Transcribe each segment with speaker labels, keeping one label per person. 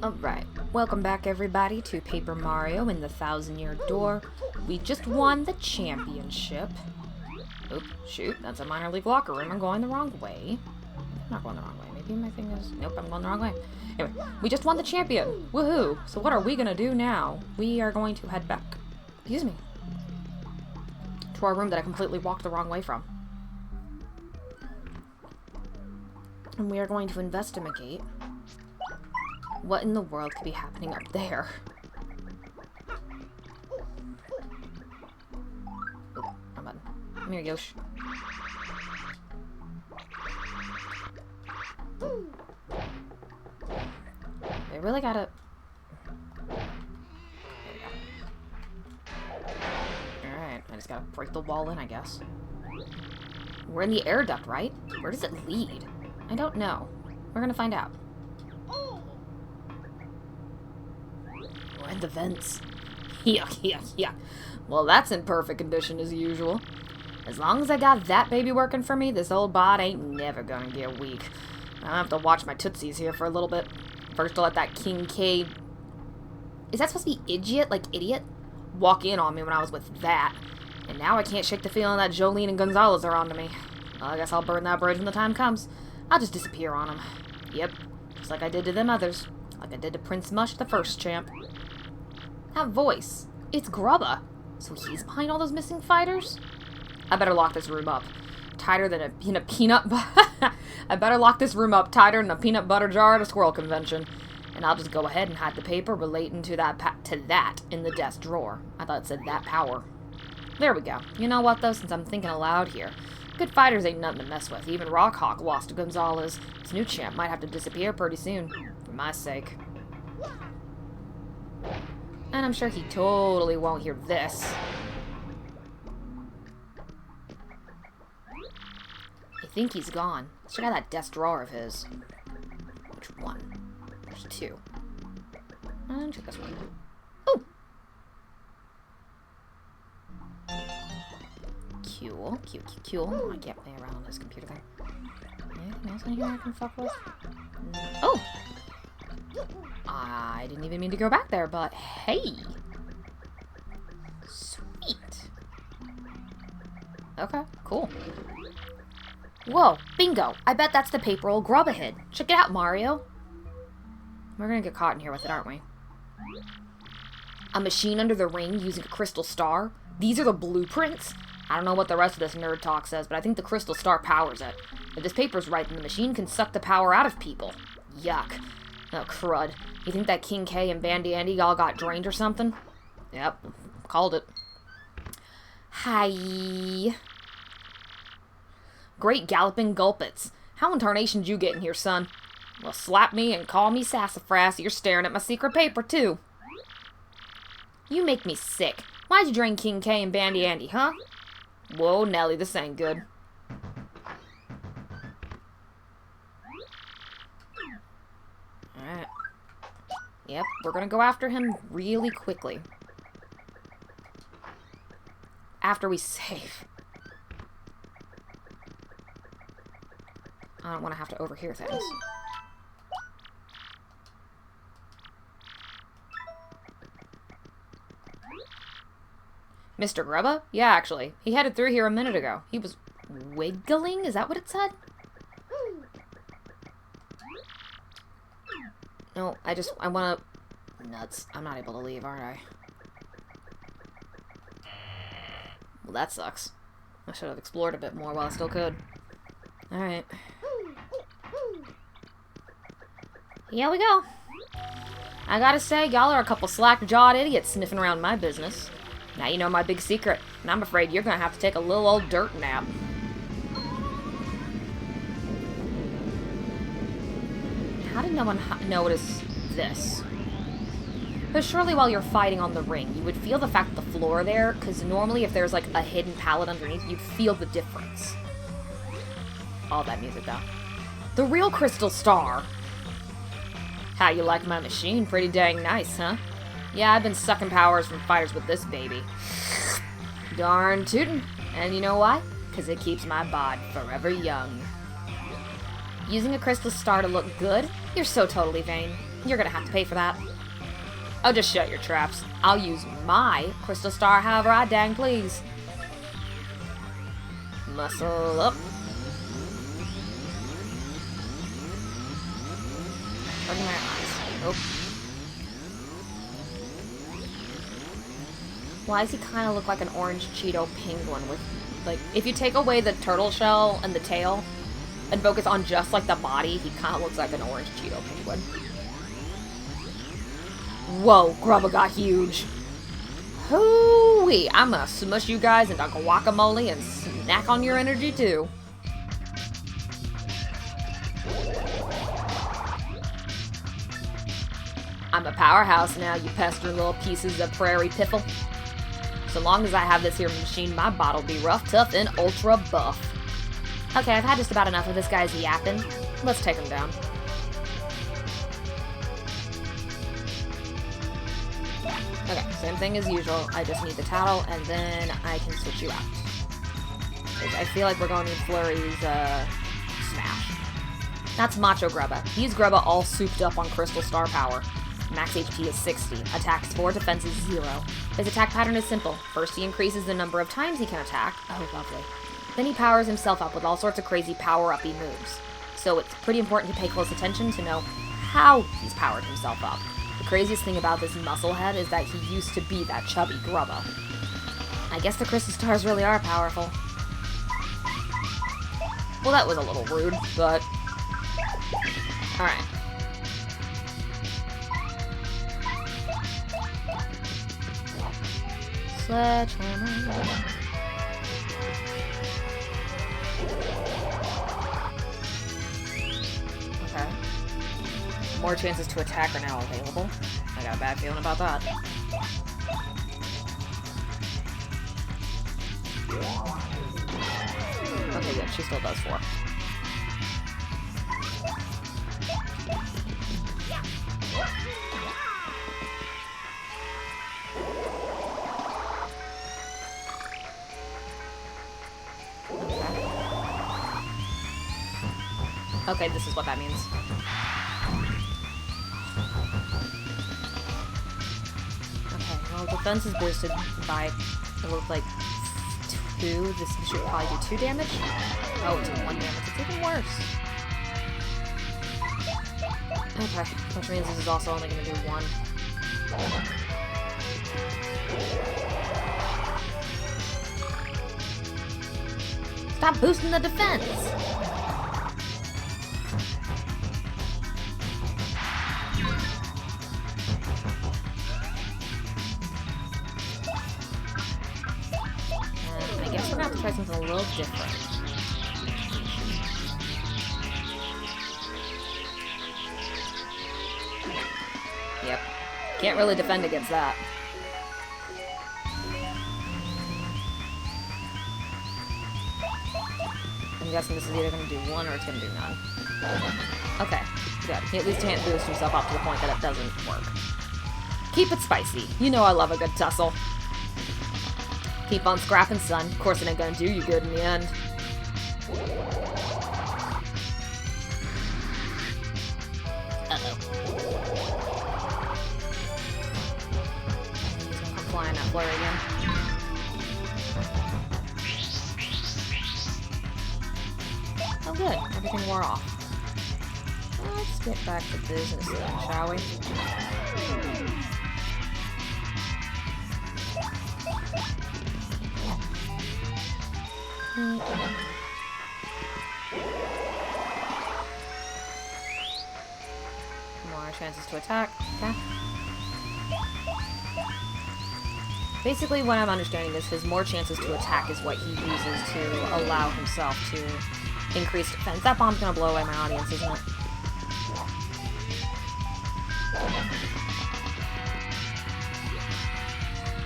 Speaker 1: Alright, welcome back everybody to Paper Mario in the Thousand-Year Door. We just won the championship. Oop, shoot, that's a minor league locker room. I'm going the wrong way. I'm not going the wrong way. Maybe my thing is... Nope, I'm going the wrong way. Anyway, we just won the champion. Woohoo! So what are we gonna do now? We are going to head back. Excuse me. To our room that I completely walked the wrong way from. And we are going to investigate what in the world could be happening up there. Oh, wrong button. Come here, Yosh. They really gotta... Alright, I just gotta break the wall in, I guess. We're in the air duct, right? Where does it lead? I don't know. We're gonna find out. We're in the vents. Yeah. Well, that's in perfect condition as usual. As long as I got that baby working for me, this old bod ain't never gonna get weak. I have to watch my tootsies here for a little bit. First to let that King K... Is that supposed to be idiot? Walk in on me when I was with that. And now I can't shake the feeling that Jolene and Gonzalez are onto me. Well, I guess I'll burn that bridge when the time comes. I'll just disappear on them. Yep, just like I did to them others. Like I did to Prince Mush, the first champ. That voice. It's Grubba. So he's behind all those missing fighters? I better lock this room up. Tighter than a peanut I better lock this room up tighter than a peanut butter jar at a squirrel convention. And I'll just go ahead and hide the paper relating to that in the desk drawer. I thought it said that power. There we go. You know what, though, since I'm thinking aloud here. Good fighters ain't nothing to mess with. Even Rockhawk lost to Gonzalez. This new champ might have to disappear pretty soon. For my sake. And I'm sure he totally won't hear this. I think he's gone. Let's check out that desk drawer of his. Which one? There's two. Check this one. Ooh! Cool. Oh, I can't play around on this computer thing. Anything else in here I can fuck with? Oh! I didn't even mean to go back there, but hey! Sweet! Okay, cool. Whoa, bingo! I bet that's the paper old Grubba hid. Check it out, Mario! We're gonna get caught in here with it, aren't we? A machine under the ring using a crystal star? These are the blueprints? I don't know what the rest of this nerd talk says, but I think the crystal star powers it. If this paper's right, then the machine can suck the power out of people. Yuck. Oh, crud. You think that King K and Bandy Andy all got drained or something? Yep. Called it. Hi. Great galloping gulpits. How in tarnation'd you get in here, son? Well, slap me and call me sassafras. You're staring at my secret paper, too. You make me sick. Why'd you drain King K and Bandy Andy, huh? Whoa, Nelly, this ain't good. Alright. Yep, we're gonna go after him really quickly. After we save. I don't want to have to overhear things. Mr. Grubba? Yeah, actually. He headed through here a minute ago. He was wiggling? Is that what it said? No, I wanna... Nuts. I'm not able to leave, aren't I? Well, that sucks. I should have explored a bit more while I still could. Alright. Here we go. I gotta say, y'all are a couple slack-jawed idiots sniffing around my business. Now you know my big secret, and I'm afraid you're gonna have to take a little old dirt nap. How did no one notice this? Because surely while you're fighting on the ring, you would feel the fact that the floor there, because normally if there's like a hidden palette underneath, you'd feel the difference. All that music, though. The real crystal star. How you like my machine? Pretty dang nice, huh? Yeah, I've been sucking powers from fighters with this baby. Darn tootin'. And you know why? Because it keeps my bod forever young. Using a crystal star to look good? You're so totally vain. You're gonna have to pay for that. Oh, just shut your traps. I'll use my Crystal Star however I dang please. Muscle up. Look at my eyes. Nope. Why does he kind of look like an orange Cheeto penguin with, like, if you take away the turtle shell and the tail and focus on just, like, the body, he kind of looks like an orange Cheeto penguin. Whoa, Grubba got huge. Hoo-wee, I'm gonna smush you guys into guacamole and snack on your energy, too. I'm a powerhouse now, you pestering little pieces of prairie piffle. So long as I have this here machine, my body'll be rough, tough, and ultra buff. Okay, I've had just about enough of this guy's yapping. Let's take him down. Okay, same thing as usual. I just need the tattle, and then I can switch you out. I feel like we're going to need Flurry's, smash. That's Macho Grubba. He's Grubba all souped up on Crystal Star power. Max HP is 60. Attacks 4, defense is 0. His attack pattern is simple. First, he increases the number of times he can attack. Oh, lovely. Then he powers himself up with all sorts of crazy power-uppy moves. So it's pretty important to pay close attention to know how he's powered himself up. The craziest thing about this musclehead is that he used to be that chubby Grubba. I guess the Crystal Stars really are powerful. Well, that was a little rude, but... Alright. Sledgehammer. Okay. More chances to attack are now available. I got a bad feeling about that. Okay, good. She still does 4. Okay, this is what that means. Okay, well, defense is boosted by, it looks like 2. This should probably do 2 damage. Oh, it's 1 damage. It's even worse. Okay, which means this is also only going to do 1. Stop boosting the defense! I guess we're gonna have to try something a little different. Yep. Can't really defend against that. I'm guessing this is either going to do 1 or it's going to do none. Okay, good. He at least can't boost himself up to the point that it doesn't work. Keep it spicy. You know I love a good tussle. Keep on scrapping, son. Of course it ain't going to do you good in the end. Uh-oh. He's going to come flying that flurry again. Oh good, everything wore off. Let's get back to business then, shall we? More chances to attack. Okay. Basically, what I'm understanding is his more chances to attack is what he uses to allow himself to increase defense. That bomb's gonna blow away my audience, isn't it?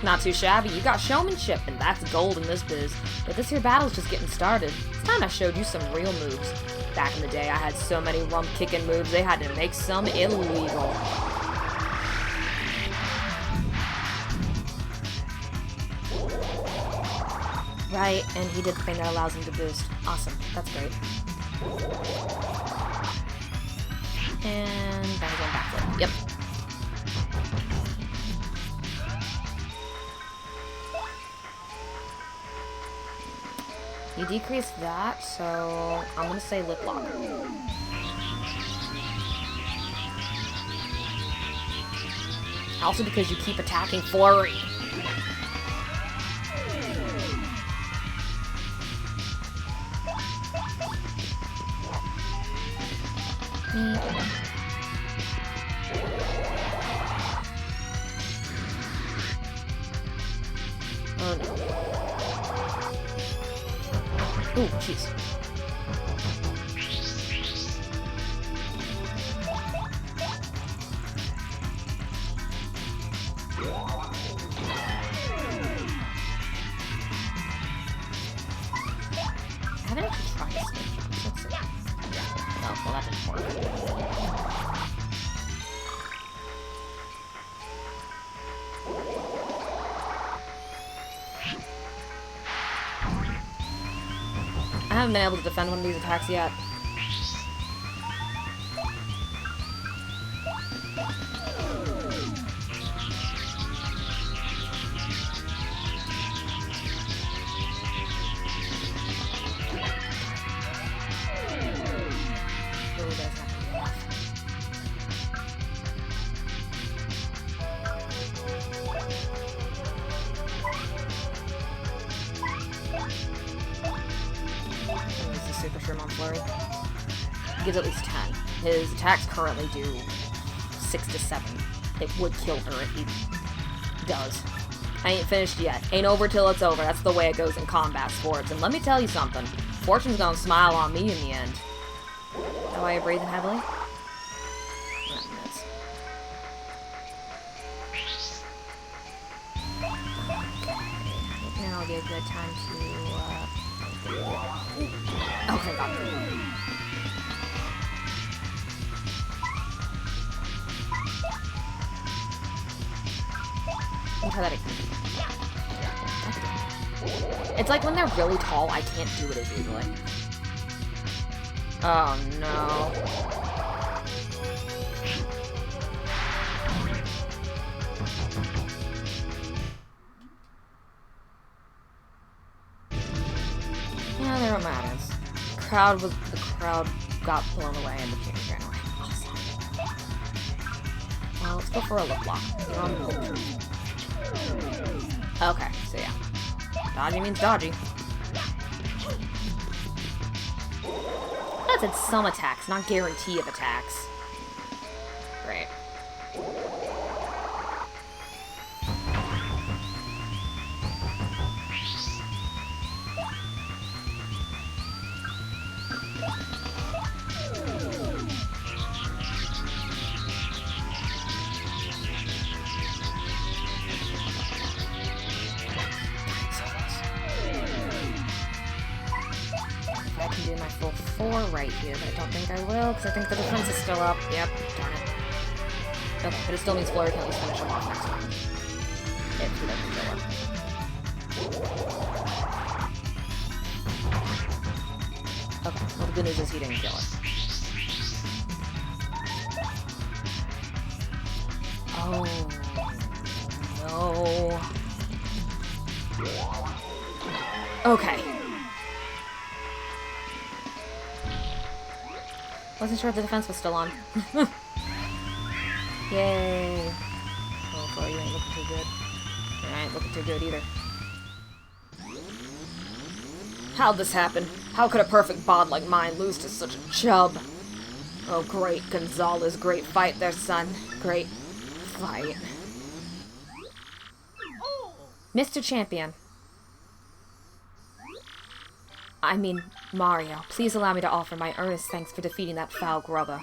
Speaker 1: Not too shabby. You got showmanship, and that's gold in this biz. But this here battle's just getting started. It's time I showed you some real moves. Back in the day, I had so many rump-kicking moves, they had to make some illegal. Right, and he did the thing that allows him to boost. Awesome. That's great. And then going backflip. Yep. You decrease that, so I'm gonna say lip lock. Also because you keep attacking flurry. Oh no. Ooh, jeez. I haven't actually tried this thing. Let's see. Oh, well, that didn't work. I haven't been able to defend one of these attacks yet. Super Shrimp on Flurry. He gives at least 10. His attacks currently do 6 to 7. It would kill her if he does. I ain't finished yet. Ain't over till it's over. That's the way it goes in combat sports. And let me tell you something. Fortune's gonna smile on me in the end. Is that why you're breathing heavily? Miss. Okay. Now would be a good time to, oh, thank God. Let me try that again. It's like when they're really tall, I can't do it as easily. Oh no. Yeah, there it matters. The crowd got blown away and the king ran away. Awesome. Well, let's go for a lip lock. Okay, so yeah. Dodgy means dodgy. That said some attacks, not guarantee of attacks. Great. I can do my full 4 right here, but I don't think I will, because I think the defense is still up. Yep, darn it. Okay, but it still means Flurry can at least finish him off next round. If he doesn't kill her. Okay, well the good news is he didn't kill her. Oh, no. Okay. Wasn't sure if the defense was still on. Yay. Oh, boy, you ain't looking too good. You ain't looking too good either. How'd this happen? How could a perfect bod like mine lose to such a chub? Oh, great, Gonzalez. Great fight there, son. Great fight. Mr. Champion. I mean, Mario, please allow me to offer my earnest thanks for defeating that foul grubber.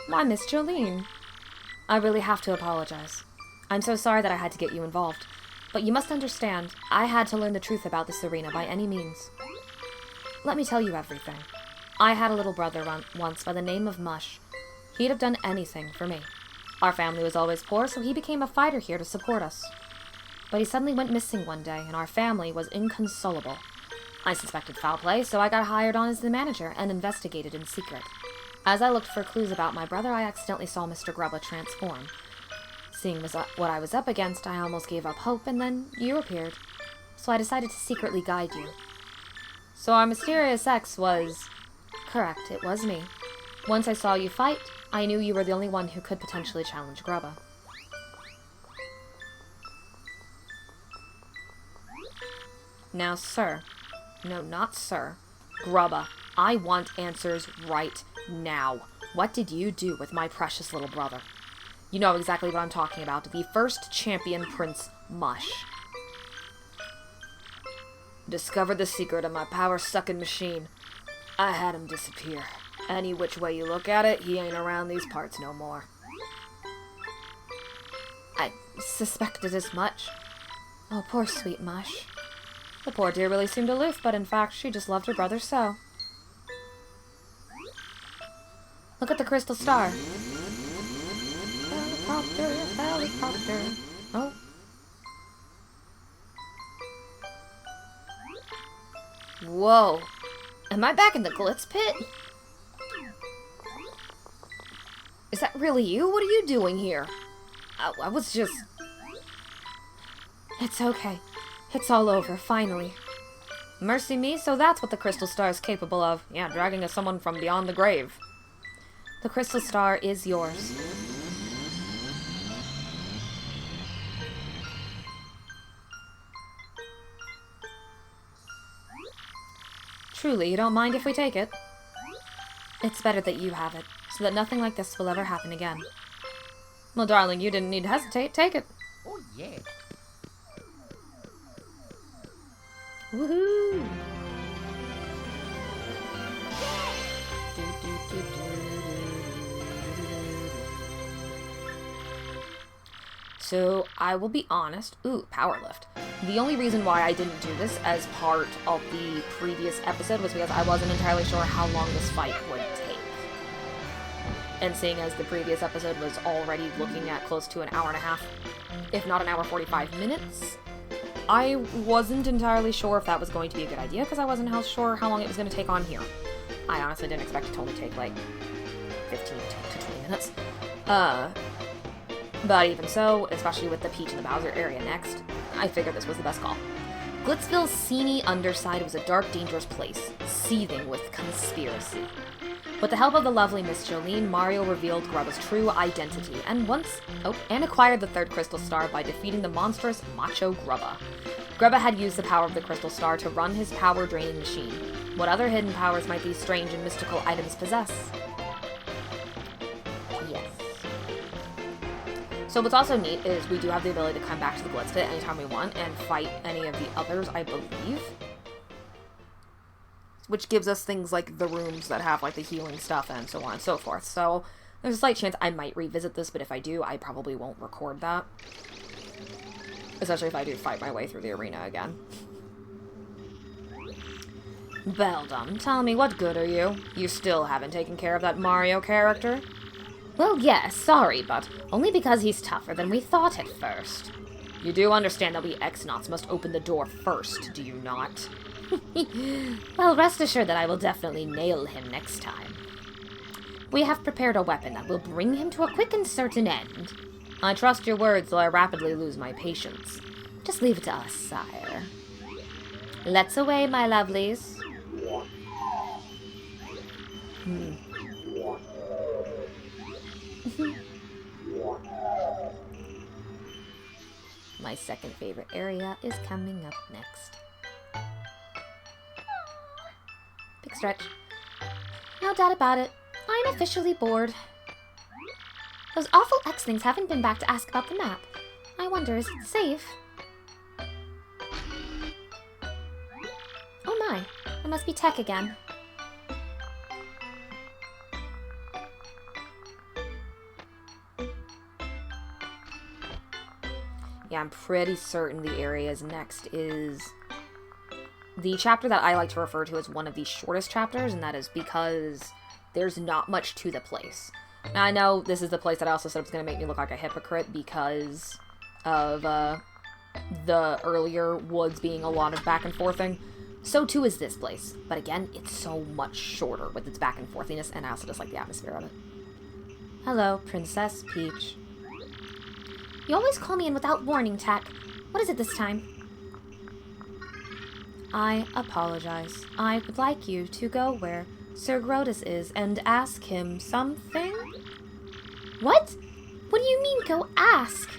Speaker 1: Why, Miss Jolene? I really have to apologize. I'm so sorry that I had to get you involved. But you must understand, I had to learn the truth about this arena by any means. Let me tell you everything. I had a little brother once by the name of Mush. He'd have done anything for me. Our family was always poor, so he became a fighter here to support us. But he suddenly went missing one day, and our family was inconsolable. I suspected foul play, so I got hired on as the manager and investigated in secret. As I looked for clues about my brother, I accidentally saw Mr. Grubba transform. Seeing what I was up against, I almost gave up hope, and then you appeared. So I decided to secretly guide you. So our mysterious ex was... Correct, it was me. Once I saw you fight, I knew you were the only one who could potentially challenge Grubba. Now, sir. No, not sir. Grubba, I want answers right now. What did you do with my precious little brother? You know exactly what I'm talking about. The first champion, Prince Mush. Discovered the secret of my power-sucking machine. I had him disappear. Any which way you look at it, he ain't around these parts no more. I suspected as much. Oh, poor sweet Mush. The poor dear really seemed aloof, but in fact, she just loved her brother so. Look at the crystal star. Helicopter, helicopter. Oh. Whoa. Am I back in the Glitz Pit? Is that really you? What are you doing here? I was just... It's okay. It's all over, finally. Mercy me, so that's what the crystal star is capable of. Yeah, dragging someone from beyond the grave. The crystal star is yours. Truly, you don't mind if we take it? It's better that you have it, so that nothing like this will ever happen again. Well, darling, you didn't need to hesitate. Take it.
Speaker 2: Oh, yeah.
Speaker 1: Woohoo! So, I will be honest. Ooh, power lift. The only reason why I didn't do this as part of the previous episode was because I wasn't entirely sure how long this fight would take. And seeing as the previous episode was already looking at close to an hour and a half, if not an hour 45 minutes, I wasn't entirely sure if that was going to be a good idea because I wasn't sure how long it was going to take on here. I honestly didn't expect it to only take like 15 to 20 minutes. But even so, especially with the Peach and the Bowser area next, I figured this was the best call. Glitzville's seamy underside was a dark, dangerous place, seething with conspiracy. With the help of the lovely Miss Jolene, Mario revealed Grubba's true identity, and acquired the third crystal star by defeating the monstrous Macho Grubba. Grubba had used the power of the crystal star to run his power-draining machine. What other hidden powers might these strange and mystical items possess? Yes. So what's also neat is we do have the ability to come back to the Glitz Pit anytime we want and fight any of the others, I believe. Which gives us things like the rooms that have like the healing stuff and so on and so forth. So there's a slight chance I might revisit this, but if I do, I probably won't record that. Especially if I do fight my way through the arena again. Beldum, tell me, what good are you? You still haven't taken care of that Mario character? Well, yes, sorry, but only because he's tougher than we thought at first. You do understand that we X-Nauts must open the door first, do you not? Well, rest assured that I will definitely nail him next time. We have prepared a weapon that will bring him to a quick and certain end. I trust your words, though I rapidly lose my patience. Just leave it to us, sire. Let's away, my lovelies. My second favorite area is coming up next. Big stretch. No doubt about it. I'm officially bored. Those awful X-Things haven't been back to ask about the map. I wonder, is it safe? Oh my, it must be Tech again. Yeah, I'm pretty certain the areas next is the chapter that I like to refer to as one of the shortest chapters, and that is because there's not much to the place. Now, I know this is the place that I also said was going to make me look like a hypocrite because of the earlier woods being a lot of back and forthing, So too is this place. But again, it's so much shorter with its back and forthiness, and I also just like the atmosphere of it. Hello, Princess Peach.
Speaker 2: You always call me in without warning, Tack. What is it this time?
Speaker 1: I apologize. I would like you to go where Sir Grotus is and ask him something?
Speaker 2: What? What do you mean, go ask?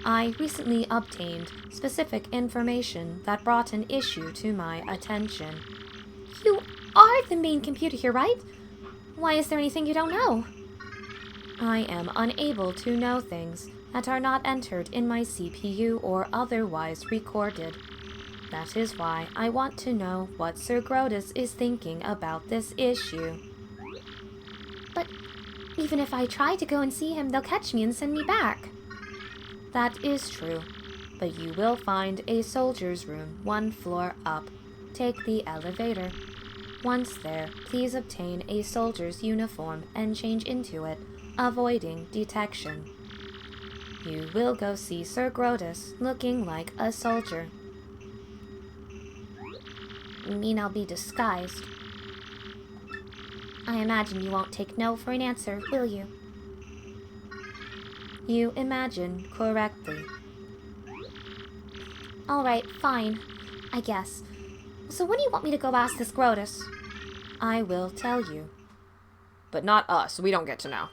Speaker 1: I recently obtained specific information that brought an issue to my attention.
Speaker 2: You are the main computer here, right? Why is there anything you don't know?
Speaker 1: I am unable to know things that are not entered in my CPU or otherwise recorded. That is why I want to know what Sir Grotus is thinking about this issue.
Speaker 2: But even if I try to go and see him, they'll catch me and send me back.
Speaker 1: That is true, but you will find a soldier's room 1 floor up. Take the elevator. Once there, please obtain a soldier's uniform and change into it, avoiding detection. You will go see Sir Grotus looking like a soldier.
Speaker 2: You mean I'll be disguised? I imagine you won't take no for an answer, will you?
Speaker 1: You imagine correctly.
Speaker 2: Alright, fine. I guess. So when do you want me to go ask this Grotus?
Speaker 1: I will tell you. But not us. We don't get to know.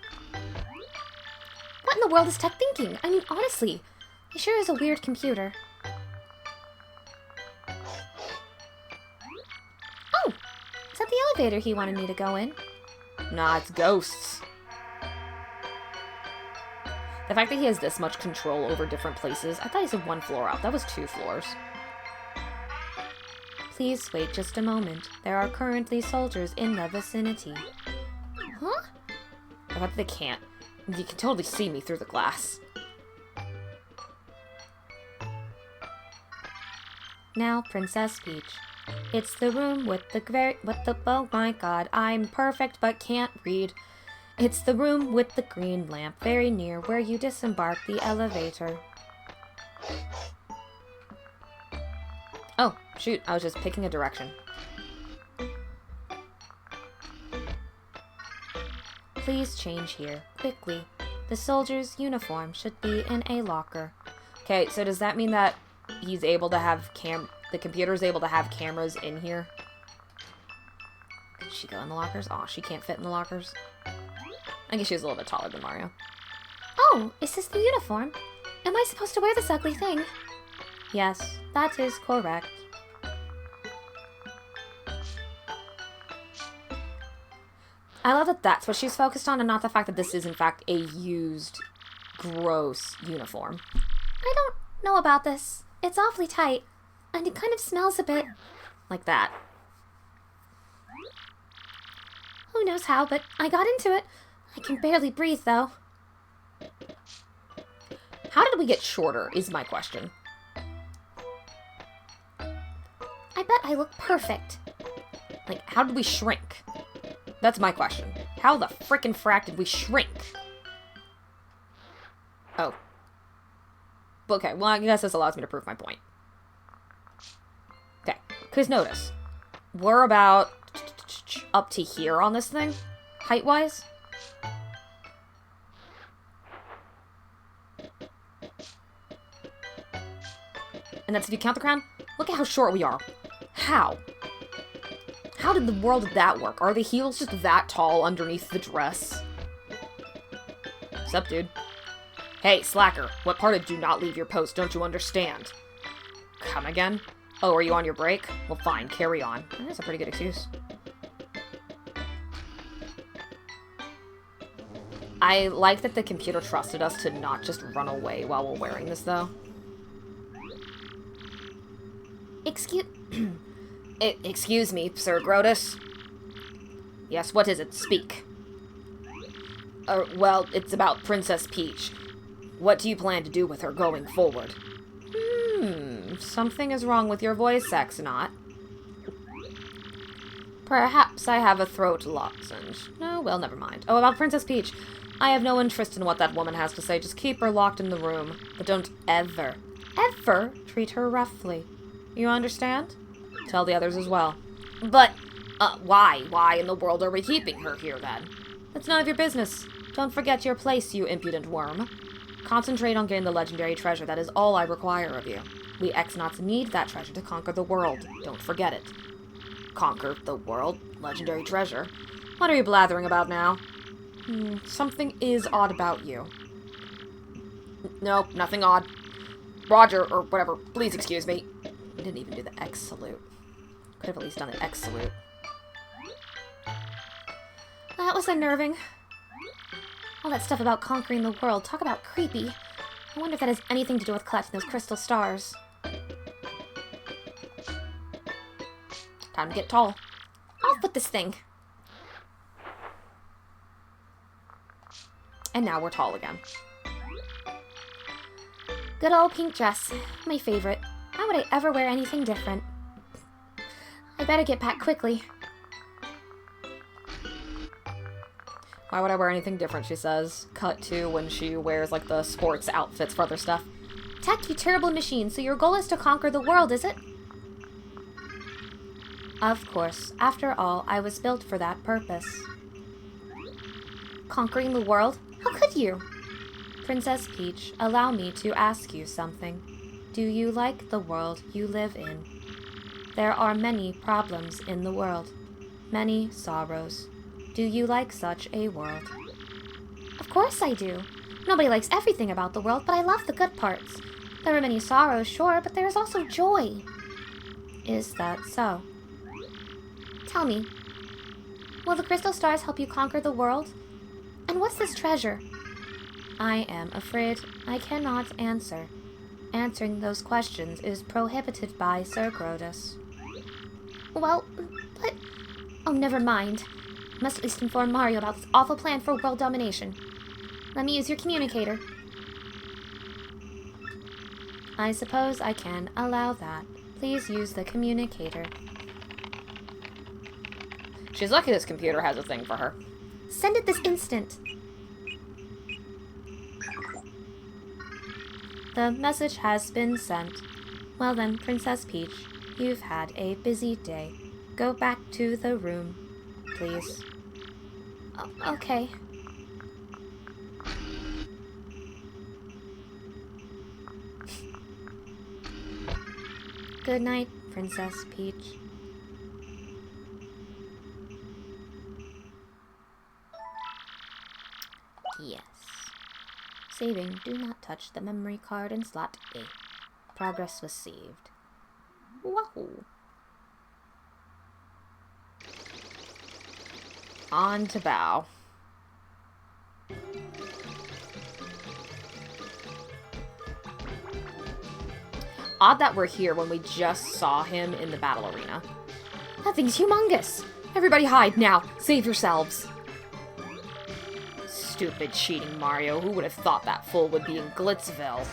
Speaker 2: What in the world is Tech thinking? I mean, honestly. He sure is a weird computer. Oh! Is that the elevator he wanted me to go in?
Speaker 1: Nah, it's ghosts. The fact that he has this much control over different places, I thought he said 1 floor up. That was 2 floors. Please wait just a moment. There are currently soldiers in the vicinity.
Speaker 2: Huh?
Speaker 1: I thought they can't. You can totally see me through the glass. Now, Princess Peach. It's the room with the oh my god, I'm perfect but can't read. It's the room with the green lamp, very near where you disembark the elevator. Oh, shoot, I was just picking a direction. Please change here, quickly. The soldier's uniform should be in a locker. Okay, so does that mean that he's able to have the computer's able to have cameras in here? Can she go in the lockers? Aw, she can't fit in the lockers. I guess she's a little bit taller than Mario.
Speaker 2: Oh, is this the uniform? Am I supposed to wear this ugly thing?
Speaker 1: Yes, that is correct. I love that that's what she's focused on and not the fact that this is in fact a used, gross uniform.
Speaker 2: I don't know about this. It's awfully tight, and it kind of smells a bit...
Speaker 1: like that.
Speaker 2: Who knows how, but I got into it. I can barely breathe, though.
Speaker 1: How did we get shorter, is my question.
Speaker 2: I bet I look perfect.
Speaker 1: Like, how did we shrink? That's my question. How the frickin' frack did we shrink? Oh. Okay, well, I guess this allows me to prove my point. Okay, because notice, we're about up to here on this thing, height-wise. And that's if you count the crown. Look at how short we are. How? How did the world of that work? Are the heels just that tall underneath the dress? What's up, dude? Hey, slacker. What part of do not leave your post don't you understand? Come again? Oh, are you on your break? Well, fine. Carry on. That's a pretty good excuse. I like that the computer trusted us to not just run away while we're wearing this, though. Excuse me, Sir Grotus. Yes, what is it? Speak. Well, it's about Princess Peach. What do you plan to do with her going forward? Something is wrong with your voice, Saxonot. Perhaps I have a throat lozenge. No, well, never mind. Oh, about Princess Peach. I have no interest in what that woman has to say. Just keep her locked in the room. But don't ever treat her roughly. You understand? Tell the others as well. But, why? Why in the world are we keeping her here, then? That's none of your business. Don't forget your place, you impudent worm. Concentrate on getting the legendary treasure. That is all I require of you. We X-Nauts need that treasure to conquer the world. Don't forget it. Conquer the world? Legendary treasure? What are you blathering about now? Something is odd about you. Nope, nothing odd. Roger, or whatever, please excuse me. We didn't even do the X salute. Could have at least done the X salute.
Speaker 2: That was unnerving. All that stuff about conquering the world. Talk about creepy. I wonder if that has anything to do with collecting those crystal stars.
Speaker 1: Time to get tall.
Speaker 2: Off with this thing.
Speaker 1: And now we're tall again.
Speaker 2: Good old pink dress. My favorite. Why would I ever wear anything different? I better get back quickly.
Speaker 1: Why would I wear anything different, she says. Cut to when she wears, like, the sports outfits for other stuff.
Speaker 2: Tech, you terrible machine, so your goal is to conquer the world, is it? Of course. After all, I was built for that purpose. Conquering the world? How could you? Princess Peach, allow me to ask you something. Do you like the world you live in? There are many problems in the world. Many sorrows. Do you like such a world? Of course I do. Nobody likes everything about the world, but I love the good parts. There are many sorrows, sure, but there is also joy. Is that so? Tell me, will the crystal stars help you conquer the world? And what's this treasure? I am afraid I cannot answer. Answering those questions is prohibited by Sir Grodus. Well, but... Oh, never mind. Must at least inform Mario about this awful plan for world domination. Let me use your communicator. I suppose I can allow that. Please use the communicator.
Speaker 1: She's lucky this computer has a thing for her.
Speaker 2: Send it this instant. The message has been sent. Well then, Princess Peach, you've had a busy day. Go back to the room, please. Okay. Good night, Princess Peach. Yes. Saving. Do not touch the memory card in slot A. Progress was saved. Wahoo!
Speaker 1: On to Bow. Odd that we're here when we just saw him in the battle arena. That thing's humongous! Everybody hide now! Save yourselves! Stupid cheating Mario. Who would have thought that fool would be in Glitzville?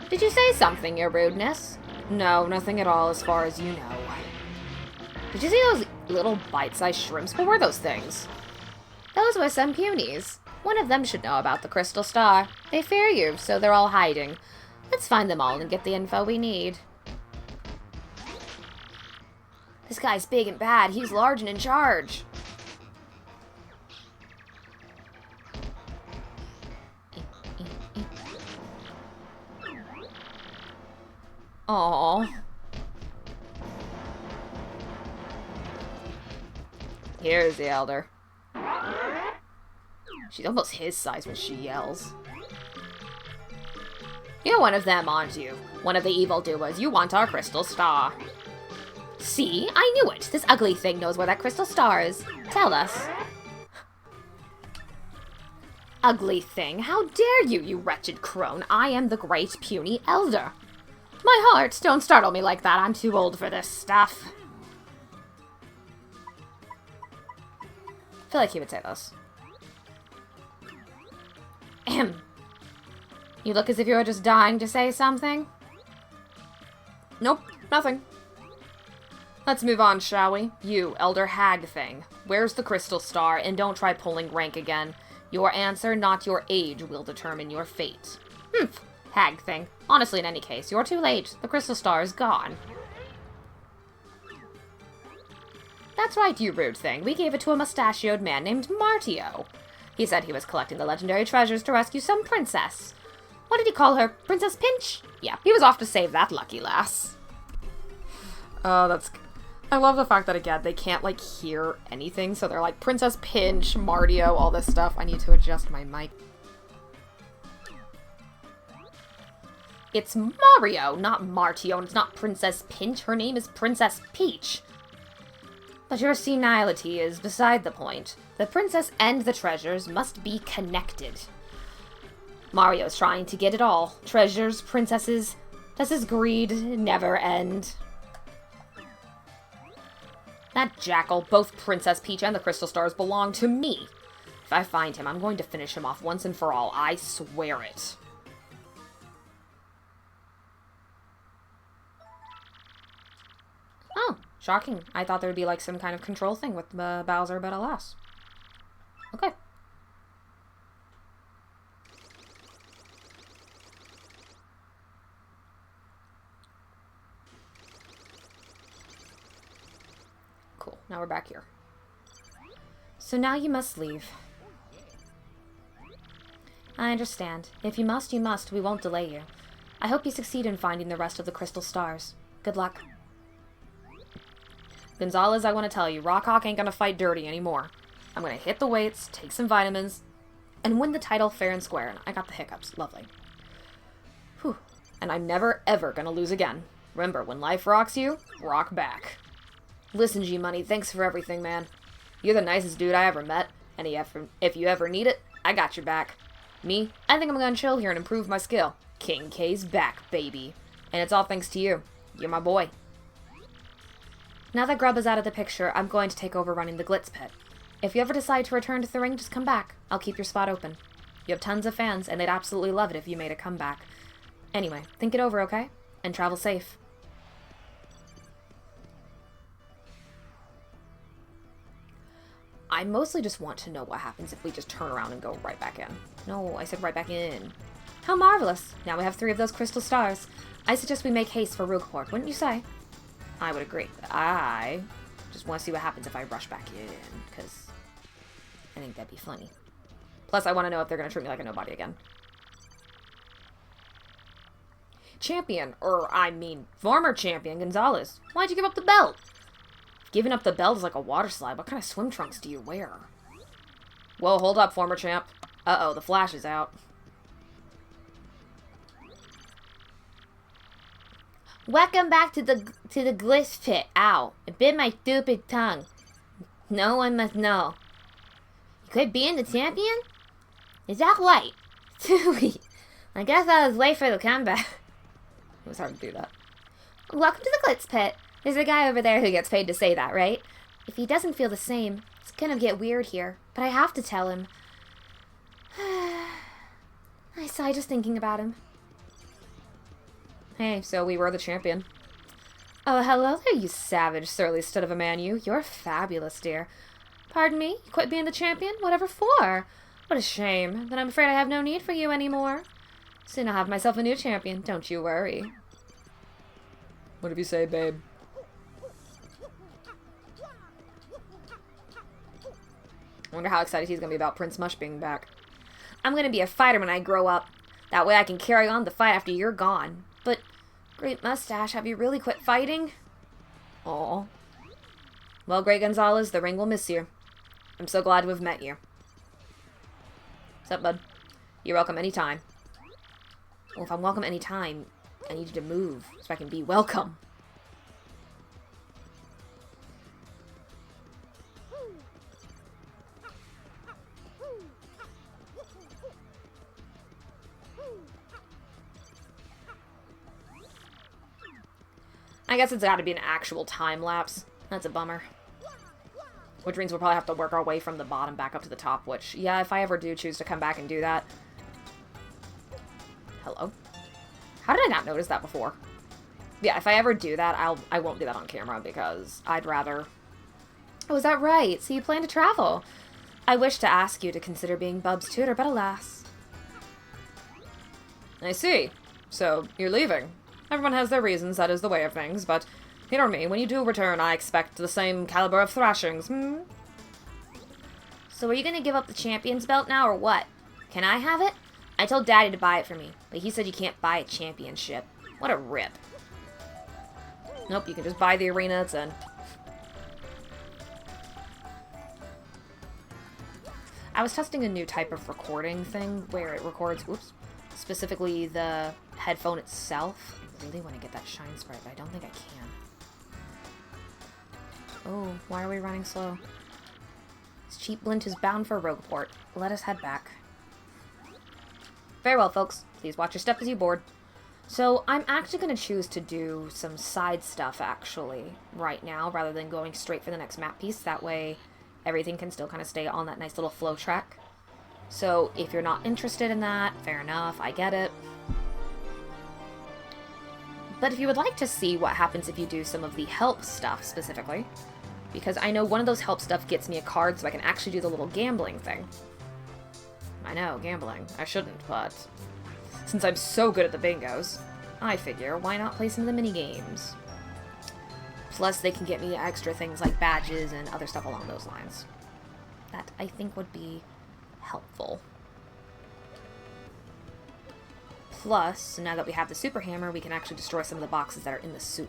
Speaker 1: Did you say something, your rudeness? No, nothing at all as far as you know. Did you see those little bite-sized shrimps? What were those things? Those were some punies. One of them should know about the crystal star. They fear you, so they're all hiding. Let's find them all and get the info we need. This guy's big and bad. He's large and in charge. Aww. Here's the elder. She's almost his size when she yells. You're one of them, aren't you? One of the evildoers. You want our crystal star. See? I knew it. This ugly thing knows where that crystal star is. Tell us. Ugly thing? How dare you, you wretched crone? I am the great puny elder. My heart, don't startle me like that. I'm too old for this stuff. I feel like he would say this. Ahem. You look as if you were just dying to say something. Nope, nothing. Let's move on, shall we? You, Elder Hag thing. Where's the crystal star? And don't try pulling rank again. Your answer, not your age, will determine your fate. Hag thing. Honestly, in any case, you're too late. The crystal star is gone. That's right, you rude thing. We gave it to a mustachioed man named Martio. He said he was collecting the legendary treasures to rescue some princess. What did he call her? Princess Pinch? Yeah, he was off to save that lucky lass. Oh, that's... I love the fact that, again, they can't, like, hear anything, so they're like, Princess Pinch, Martio, all this stuff. I need to adjust my mic. It's Mario, not Martio, and it's not Princess Pinch. Her name is Princess Peach. But your senility is beside the point. The princess and the treasures must be connected. Mario's trying to get it all. Treasures, princesses. Does his greed never end? That jackal, both Princess Peach and the Crystal Stars belong to me. If I find him, I'm going to finish him off once and for all. I swear it. Oh, shocking. I thought there would be like some kind of control thing with Bowser, but alas. Okay. Cool. Now we're back here.
Speaker 2: So now you must leave. I understand. If you must, you must. We won't delay you. I hope you succeed in finding the rest of the crystal stars. Good luck.
Speaker 1: Gonzalez, I want to tell you, Rockhawk ain't gonna fight dirty anymore. I'm gonna hit the weights, take some vitamins, and win the title fair and square. And I got the hiccups. Lovely. Whew. And I'm never, ever gonna lose again. Remember, when life rocks you, rock back. Listen, G-Money, thanks for everything, man. You're the nicest dude I ever met, and if you ever need it, I got your back. Me, I think I'm gonna chill here and improve my skill. King K's back, baby. And it's all thanks to you. You're my boy.
Speaker 2: Now that Grub is out of the picture, I'm going to take over running the Glitz Pit. If you ever decide to return to the ring, just come back. I'll keep your spot open. You have tons of fans, and they'd absolutely love it if you made a comeback. Anyway, think it over, okay? And travel safe.
Speaker 1: I mostly just want to know what happens if we just turn around and go right back in. No, I said right back in.
Speaker 2: How marvelous! Now we have 3 of those crystal stars. I suggest we make haste for Rookport, wouldn't you say?
Speaker 1: I would agree. I just want to see what happens if I rush back in, because I think that'd be funny. Plus, I want to know if they're going to treat me like a nobody again. Champion, or I mean, former champion Gonzalez. Why'd you give up the belt? Giving up the belt is like a water slide. What kind of swim trunks do you wear? Whoa, hold up, former champ. Uh-oh, the flash is out.
Speaker 2: Welcome back to the Glitz Pit. Ow, it bit my stupid tongue. No one must know. You quit being the champion? Is that right? Sweet. I guess I was late for the comeback.
Speaker 1: It was hard to do that.
Speaker 2: Welcome to the Glitz Pit. There's a guy over there who gets paid to say that, right? If he doesn't feel the same, it's gonna get weird here. But I have to tell him. I sigh just thinking about him.
Speaker 1: Hey, so we were the champion.
Speaker 2: Oh, hello there, you savage, surly stud of a man, you. You're fabulous, dear. Pardon me? You quit being the champion? Whatever for? What a shame. Then I'm afraid I have no need for you anymore. Soon I'll have myself a new champion, don't you worry.
Speaker 1: Whatever you say, babe. I wonder how excited he's going to be about Prince Mush being back. I'm going to be a fighter when I grow up. That way I can carry on the fight after you're gone. But, Great Mustache, have you really quit fighting? Aw. Well, Great Gonzalez, the ring will miss you. I'm so glad to have met you. What's up, bud? You're welcome anytime. Well, if I'm welcome anytime, I need you to move so I can be welcome. I guess it's got to be an actual time lapse. That's a bummer. Which means we'll probably have to work our way from the bottom back up to the top, which, yeah, if I ever do choose to come back and do that. Hello? How did I not notice that before? Yeah, if I ever do that, I won't do that on camera because I'd rather...
Speaker 2: Oh, is that right? So you plan to travel? I wish to ask you to consider being Bub's tutor, but alas.
Speaker 1: I see. So, you're leaving. Everyone has their reasons, that is the way of things, but Hear me, when you do return, I expect the same caliber of thrashings,
Speaker 2: So are you gonna give up the champion's belt now, or what? Can I have it? I told Daddy to buy it for me, but he said you can't buy a championship. What a rip.
Speaker 1: Nope, you can just buy the arena it's in. I was testing a new type of recording thing where it records, specifically the headphone itself. I really want to get that shine sprite, but I don't think I can. Oh, why are we running slow? This cheap Blint is bound for Rogueport. Let us head back. Very well, folks. Please watch your step as you board. So, I'm actually going to choose to do some side stuff, actually, right now, rather than going straight for the next map piece. That way, everything can still kind of stay on that nice little flow track. So, if you're not interested in that, fair enough, I get it. But if you would like to see what happens if you do some of the help stuff, specifically, because I know one of those help stuff gets me a card so I can actually do the little gambling thing. I know, gambling. I shouldn't, but since I'm so good at the bingos, I figure, why not play some of the mini-games? Plus, they can get me extra things like badges and other stuff along those lines. That, I think, would be helpful. Plus, now that we have the super hammer, we can actually destroy some of the boxes that are in the sewer.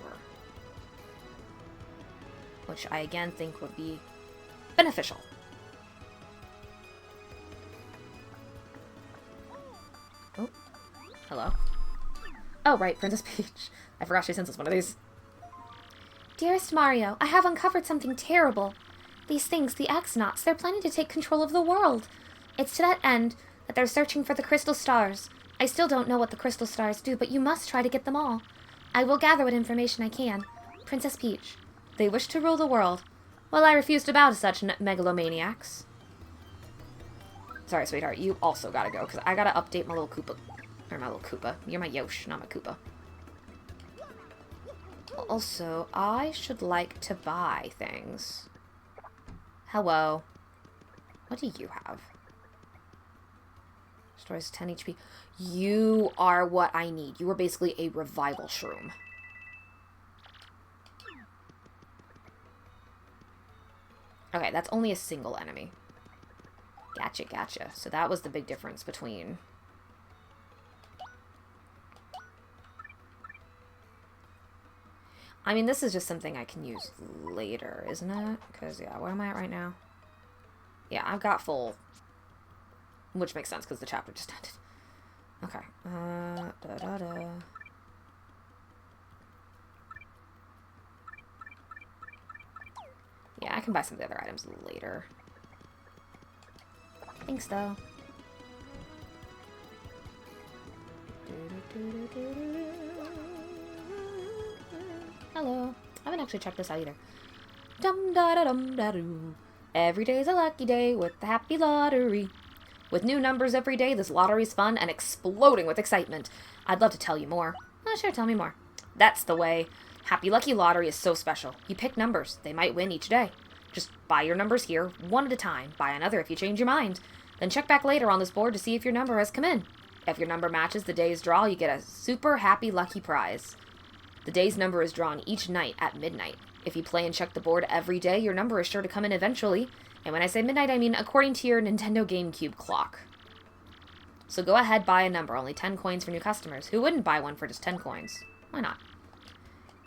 Speaker 1: Which I, again, think would be beneficial. Oh, hello. Oh, right, Princess Peach. I forgot she sent us one of these.
Speaker 2: Dearest Mario, I have uncovered something terrible. These things, the X-Nauts, they're planning to take control of the world. It's to that end that they're searching for the crystal stars. I still don't know what the crystal stars do, but you must try to get them all. I will gather what information I can. Princess Peach.
Speaker 1: They wish to rule the world. Well, I refuse to bow to such megalomaniacs. Sorry, sweetheart, you also gotta go, because I gotta update my little Koopa. Or my little Koopa. You're my Yosh, not my Koopa. Also, I should like to buy things. Hello. What do you have? Destroys 10 HP. You are what I need. You are basically a revival shroom. Okay, that's only a single enemy. Gotcha, gotcha. So that was the big difference between... I mean, this is just something I can use later, isn't it? Because, yeah, where am I at right now? Yeah, I've got full... Which makes sense, because the chapter just ended. Okay. Yeah, I can buy some of the other items later. Thanks, though. Hello. I haven't actually checked this out either. Dum-da-da-dum-da-doo. Every day's a lucky day with the happy lottery. With new numbers every day, this lottery's fun and exploding with excitement. I'd love to tell you more. Oh, sure, tell me more. That's the way. Happy Lucky Lottery is so special. You pick numbers. They might win each day. Just buy your numbers here, one at a time. Buy another if you change your mind. Then check back later on this board to see if your number has come in. If your number matches the day's draw, you get a super happy lucky prize. The day's number is drawn each night at midnight. If you play and check the board every day, your number is sure to come in eventually. And when I say midnight, I mean according to your Nintendo GameCube clock. So go ahead, buy a number. Only 10 coins for new customers. Who wouldn't buy one for just 10 coins? Why not?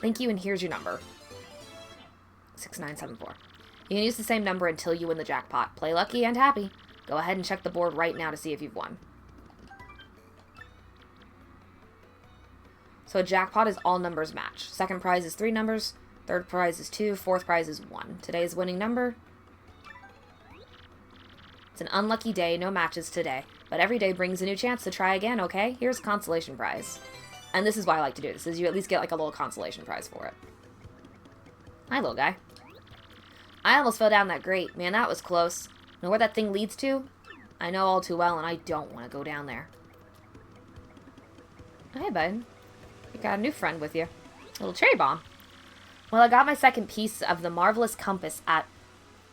Speaker 1: Thank you, and here's your number. 6974. You can use the same number until you win the jackpot. Play lucky and happy. Go ahead and check the board right now to see if you've won. So a jackpot is all numbers match. Second prize is 3 numbers. Third prize is 2. Fourth prize is 1. Today's winning number... It's an unlucky day, no matches today. But every day brings a new chance to try again, okay? Here's a consolation prize. And this is why I like to do this, is you at least get like a little consolation prize for it. Hi, little guy. I almost fell down that grate. Man, that was close. Know where that thing leads to? I know all too well, and I don't want to go down there. Hey, bud. You got a new friend with you. A little cherry bomb. Well, I got my second piece of the marvelous compass at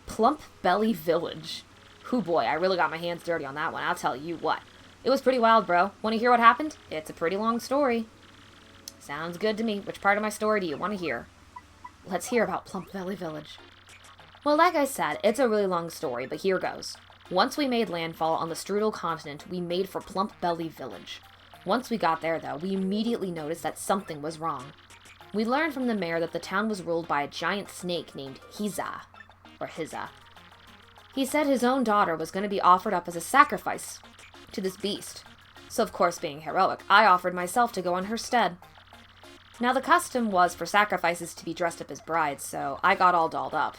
Speaker 1: Plump Belly Village. Hoo boy, I really got my hands dirty on that one, I'll tell you what. It was pretty wild, bro. Want to hear what happened? It's a pretty long story. Sounds good to me. Which part of my story do you want to hear? let's hear about Plump Belly Village. Well, like I said, it's a really long story, but here goes. Once we made landfall on the Strudel continent, we made for Plump Belly Village. Once we got there, though, we immediately noticed that something was wrong. We learned from the mayor that the town was ruled by a giant snake named Hiza. He said his own daughter was going to be offered up as a sacrifice to this beast. So, of course, being heroic, I offered myself to go in her stead. Now, the custom was for sacrifices to be dressed up as brides, so I got all dolled up.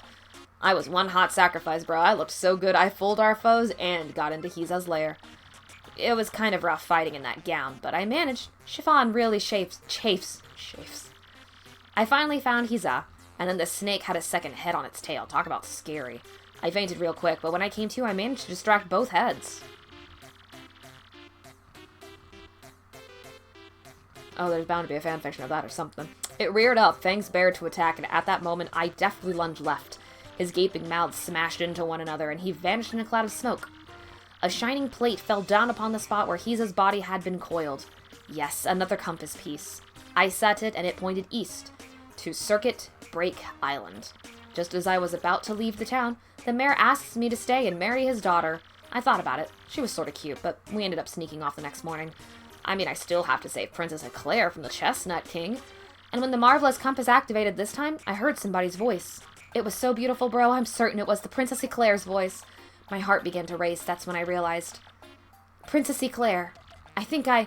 Speaker 1: I was one hot sacrifice, bro. I looked so good I fooled our foes and got into Hiza's lair. It was kind of rough fighting in that gown, but I managed. Chiffon really chafes. I finally found Hiza, and then the snake had a second head on its tail. Talk about scary. I fainted real quick, but when I came to, I managed to distract both heads. Oh, there's bound to be a fanfiction of that or something. It reared up, fangs bared to attack, and at that moment, I deftly lunged left. His gaping mouths smashed into one another, and he vanished in a cloud of smoke. A shining plate fell down upon the spot where Hiza's body had been coiled. Yes, another compass piece. I set it, and it pointed east, to Circuit Break Island. Just as I was about to leave the town, the mayor asks me to stay and marry his daughter. I thought about it. She was sort of cute, but we ended up sneaking off the next morning. I mean, I still have to save Princess Eclair from the Chestnut King. And when the marvelous compass activated this time, I heard somebody's voice. It was so beautiful, bro. I'm certain it was the Princess Eclair's voice. My heart began to race. That's when I realized. Princess Eclair. I think I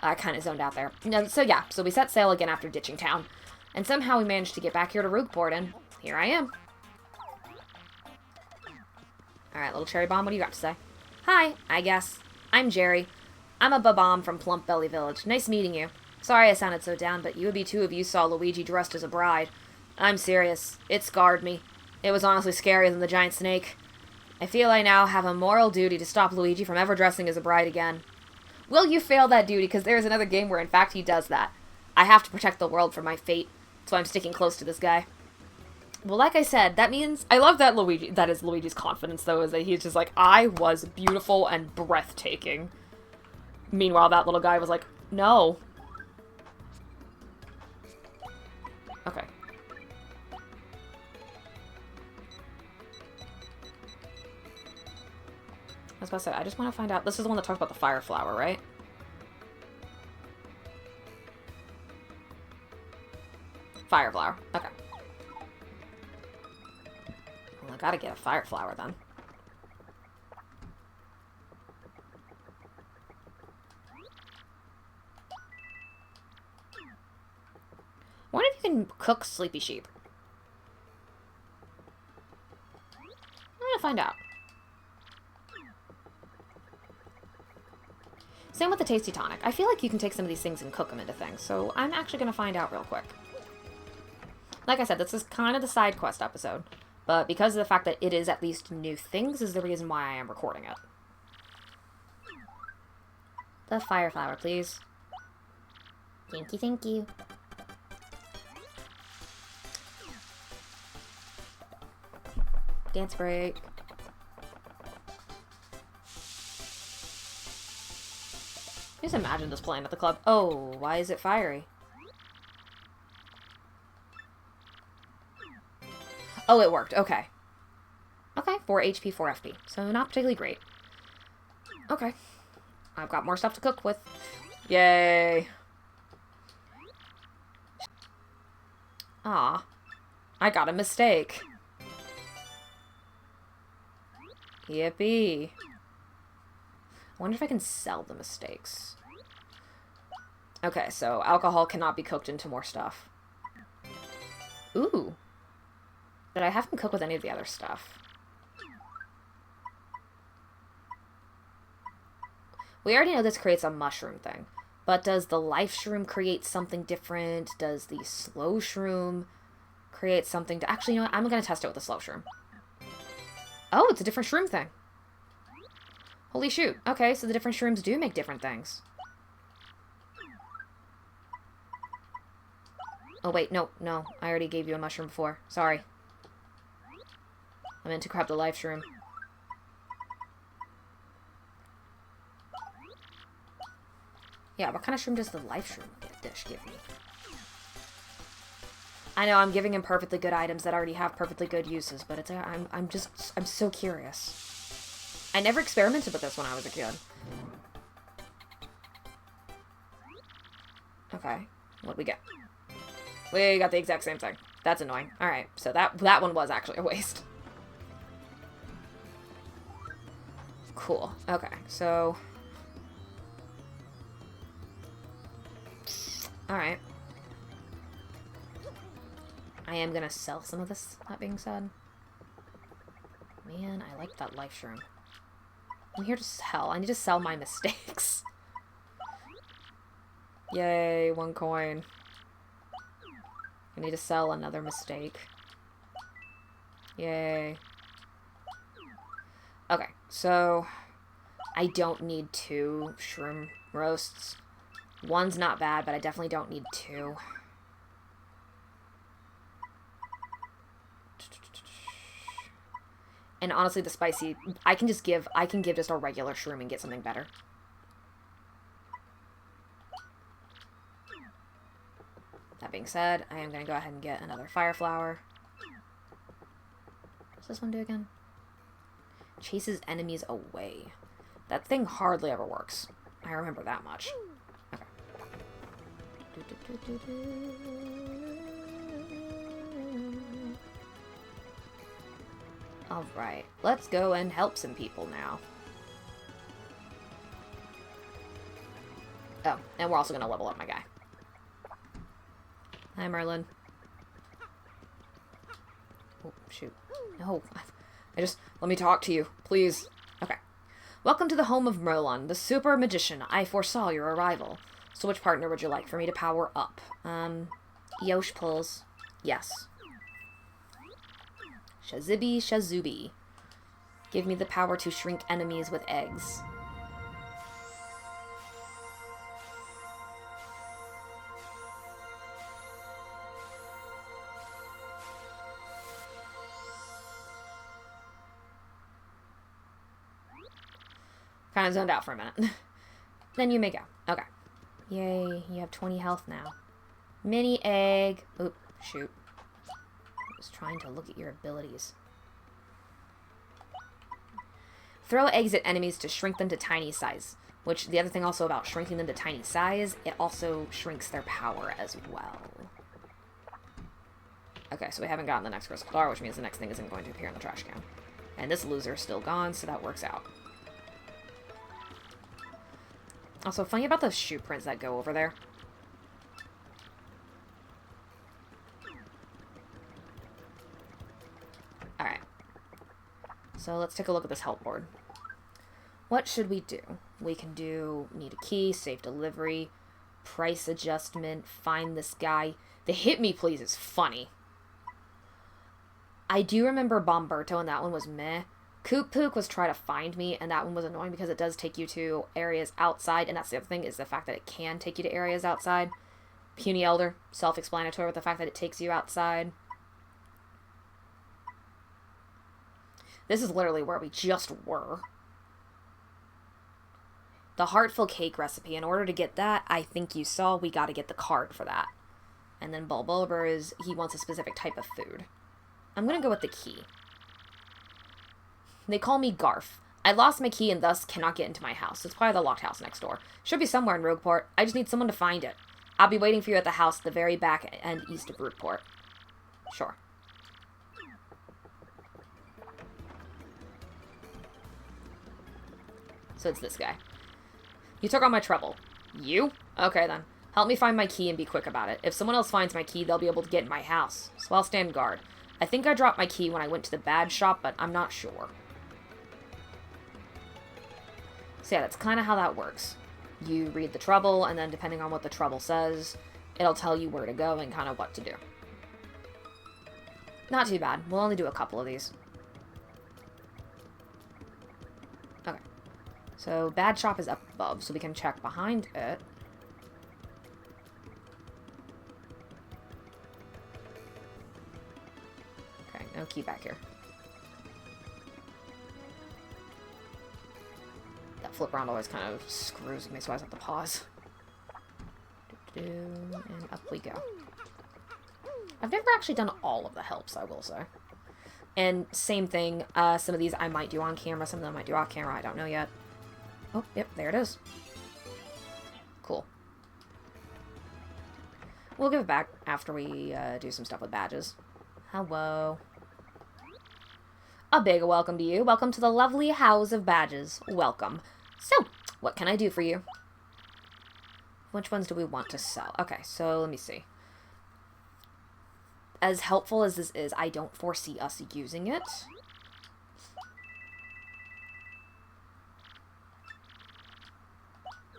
Speaker 1: kind of zoned out there. So we set sail again after ditching town. And somehow we managed to get back here to Rookport, and here I am. Alright, little cherry bomb, what do you got to say? Hi, I guess. I'm Jerry. I'm a babam from Plump Belly Village. Nice meeting you. Sorry I sounded so down, but you would be too if you saw Luigi dressed as a bride. I'm serious. It scarred me. It was honestly scarier than the giant snake. I feel I now have a moral duty to stop Luigi from ever dressing as a bride again. Will you fail that duty? Because there is another game where, in fact, he does that. I have to protect the world from my fate. That's why I'm sticking close to this guy. Well, like I said, that means... I love that that is Luigi's confidence, though, is that he's just like, I was beautiful and breathtaking. Meanwhile, that little guy was like, no. Okay. I was about to say, I just want to find out... This is the one that talks about the fire flower, right? Fire flower. Okay. Well, I gotta get a fire flower, then. I wonder if you can cook sleepy sheep. I'm gonna find out. Same with the Tasty Tonic. I feel like you can take some of these things and cook them into things, so I'm actually going to find out real quick. Like I said, this is kind of the side quest episode, but because of the fact that it is at least new things is the reason why I am recording it. The fire flower, please. Thank you, thank you. Dance break. Just imagine this playing at the club. Oh, why is it fiery? Oh, it worked. Okay. Okay, 4 HP, 4 FP. So not particularly great. Okay. I've got more stuff to cook with. Yay. Ah, I got a mistake. Yippee. I wonder if I can sell the mistakes. Okay, so alcohol cannot be cooked into more stuff. Ooh. But I haven't cooked with any of the other stuff. We already know this creates a mushroom thing. But does the life shroom create something different? Does the slow shroom create something... Actually, you know what? I'm going to test it with the slow shroom. Oh, it's a different shroom thing. Holy shoot. Okay, so the different shrooms do make different things. Oh, wait, no. I already gave you a mushroom before. Sorry. I meant to grab the life shroom. Yeah, what kind of shroom does the life shroom dish give me? I know I'm giving him perfectly good items that already have perfectly good uses, but it's I'm so curious. I never experimented with this when I was a kid. Okay, what do we get? We got the exact same thing. That's annoying. Alright, so that one was actually a waste. Cool. Okay, so... Alright. I am gonna sell some of this, that being said. Man, I like that life shroom. I'm here to sell. I need to sell my mistakes. Yay, 1 coin. I need to sell another mistake. Yay. Okay, so I don't need 2 shroom roasts. 1's not bad, but I definitely don't need 2. And honestly, the spicy, I can give just a regular shroom and get something better. That being said, I am going to go ahead and get another fire flower. What's this one do again? Chases enemies away. That thing hardly ever works. I remember that much. Okay. Alright, let's go and help some people now. Oh, and we're also going to level up my guy. Hi, Merlin. Oh, shoot. No. Let me talk to you, please. Okay. Welcome to the home of Merlin, the super magician. I foresaw your arrival. So which partner would you like for me to power up? Yosh pulls. Yes. Shazibi Shazubi. Give me the power to shrink enemies with eggs. Kind of zoned out for a minute. Then you may go. Okay. Yay, you have 20 health now. Mini egg. Oop, shoot. I was trying to look at your abilities. Throw eggs at enemies to shrink them to tiny size. Which, the other thing also about shrinking them to tiny size, it also shrinks their power as well. Okay, so we haven't gotten the next crystal star, which means the next thing isn't going to appear in the trash can. And this loser is still gone, so that works out. Also, funny about the shoe prints that go over there. Alright. So let's take a look at this help board. What should we do? We can do need a key, safe delivery, price adjustment, find this guy. The hit me please is funny. I do remember Bomberto, and that one was meh. Coop Pook was try to find me, and that one was annoying because it does take you to areas outside, and that's the other thing, is the fact that it can take you to areas outside. Puny Elder, self-explanatory with the fact that it takes you outside. This is literally where we just were. The Heartful Cake recipe, in order to get that, I think you saw we gotta get the card for that. And then Bulbulber is, he wants a specific type of food. I'm gonna go with the key. They call me Garf. I lost my key and thus cannot get into my house. It's probably the locked house next door. Should be somewhere in Rogueport. I just need someone to find it. I'll be waiting for you at the house at the very back and east of Rogueport. Sure. So it's this guy. You took all my trouble. You? Okay then. Help me find my key and be quick about it. If someone else finds my key, they'll be able to get in my house. So I'll stand guard. I think I dropped my key when I went to the bad shop, but I'm not sure. So yeah, that's kind of how that works. You read the trouble, and then depending on what the trouble says, it'll tell you where to go and kind of what to do. Not too bad. We'll only do a couple of these. Okay. So, bad shop is up above, so we can check behind it. Okay, no key back here. That flip around always kind of screws me, so I always have to pause. And up we go. I've never actually done all of the helps, I will say. And same thing, some of these I might do on camera, some of them I might do off camera, I don't know yet. Oh, yep, there it is. Cool. We'll give it back after we do some stuff with badges. Hello. A big welcome to you. Welcome to the lovely house of badges. Welcome. So, what can I do for you? Which ones do we want to sell? Okay, so let me see. As helpful as this is, I don't foresee us using it.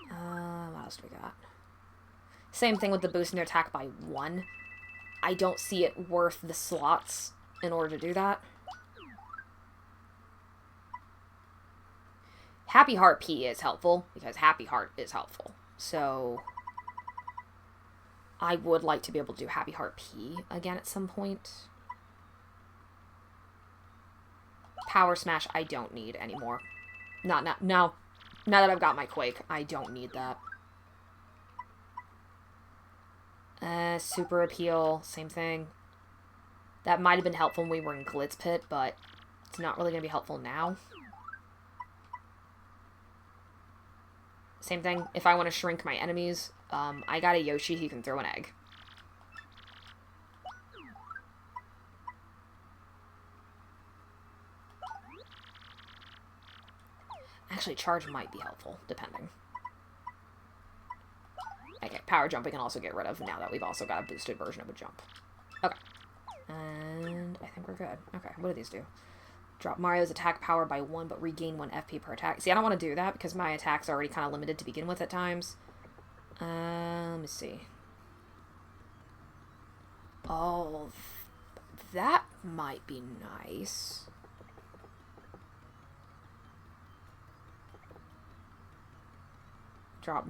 Speaker 1: What else do we got? Same thing with the boost in their attack by 1. I don't see it worth the slots in order to do that. Happy Heart P is helpful, because Happy Heart is helpful. So, I would like to be able to do Happy Heart P again at some point. Power Smash I don't need anymore. No. Now that I've got my Quake, I don't need that. Super Appeal, same thing. That might have been helpful when we were in Glitz Pit, but it's not really going to be helpful now. Same thing, if I want to shrink my enemies, I got a Yoshi who can throw an egg. Actually, charge might be helpful, depending. Okay, power jump we can also get rid of now that we've also got a boosted version of a jump. Okay. And I think we're good. Okay, what do these do? Drop Mario's attack power by 1, but regain 1 FP per attack. See, I don't want to do that because my attack's already kind of limited to begin with at times. Let me see. Oh, that might be nice. Drop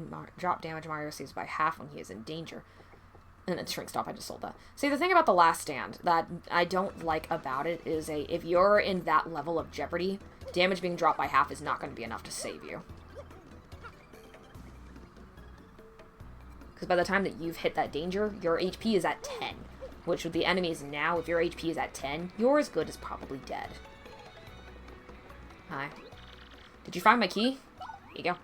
Speaker 1: damage Mario receives by half when he is in danger. And then shrink stop, I just sold that. See, the thing about the last stand that I don't like about it is if you're in that level of jeopardy, damage being dropped by half is not going to be enough to save you. Because by the time that you've hit that danger, your HP is at 10. Which with the enemies now, if your HP is at 10, you're as good as probably dead. Hi. Did you find my key? Here you go.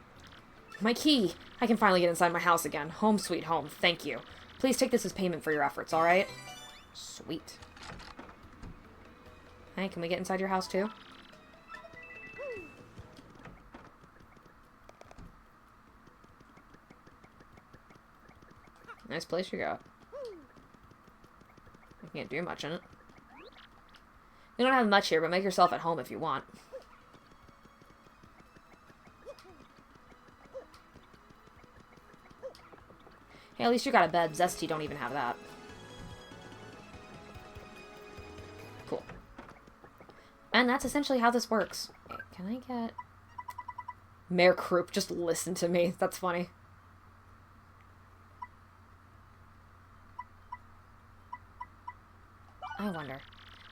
Speaker 1: My key! I can finally get inside my house again. Home sweet home. Thank you. Please take this as payment for your efforts, alright? Sweet. Hey, can we get inside your house too? Nice place you got. I can't do much in it. You don't have much here, but make yourself at home if you want. Hey, at least you got a bed. Zesty don't even have that. Cool. And that's essentially how this works. Okay, can I get... Mayor Croup, just listen to me. That's funny. I wonder.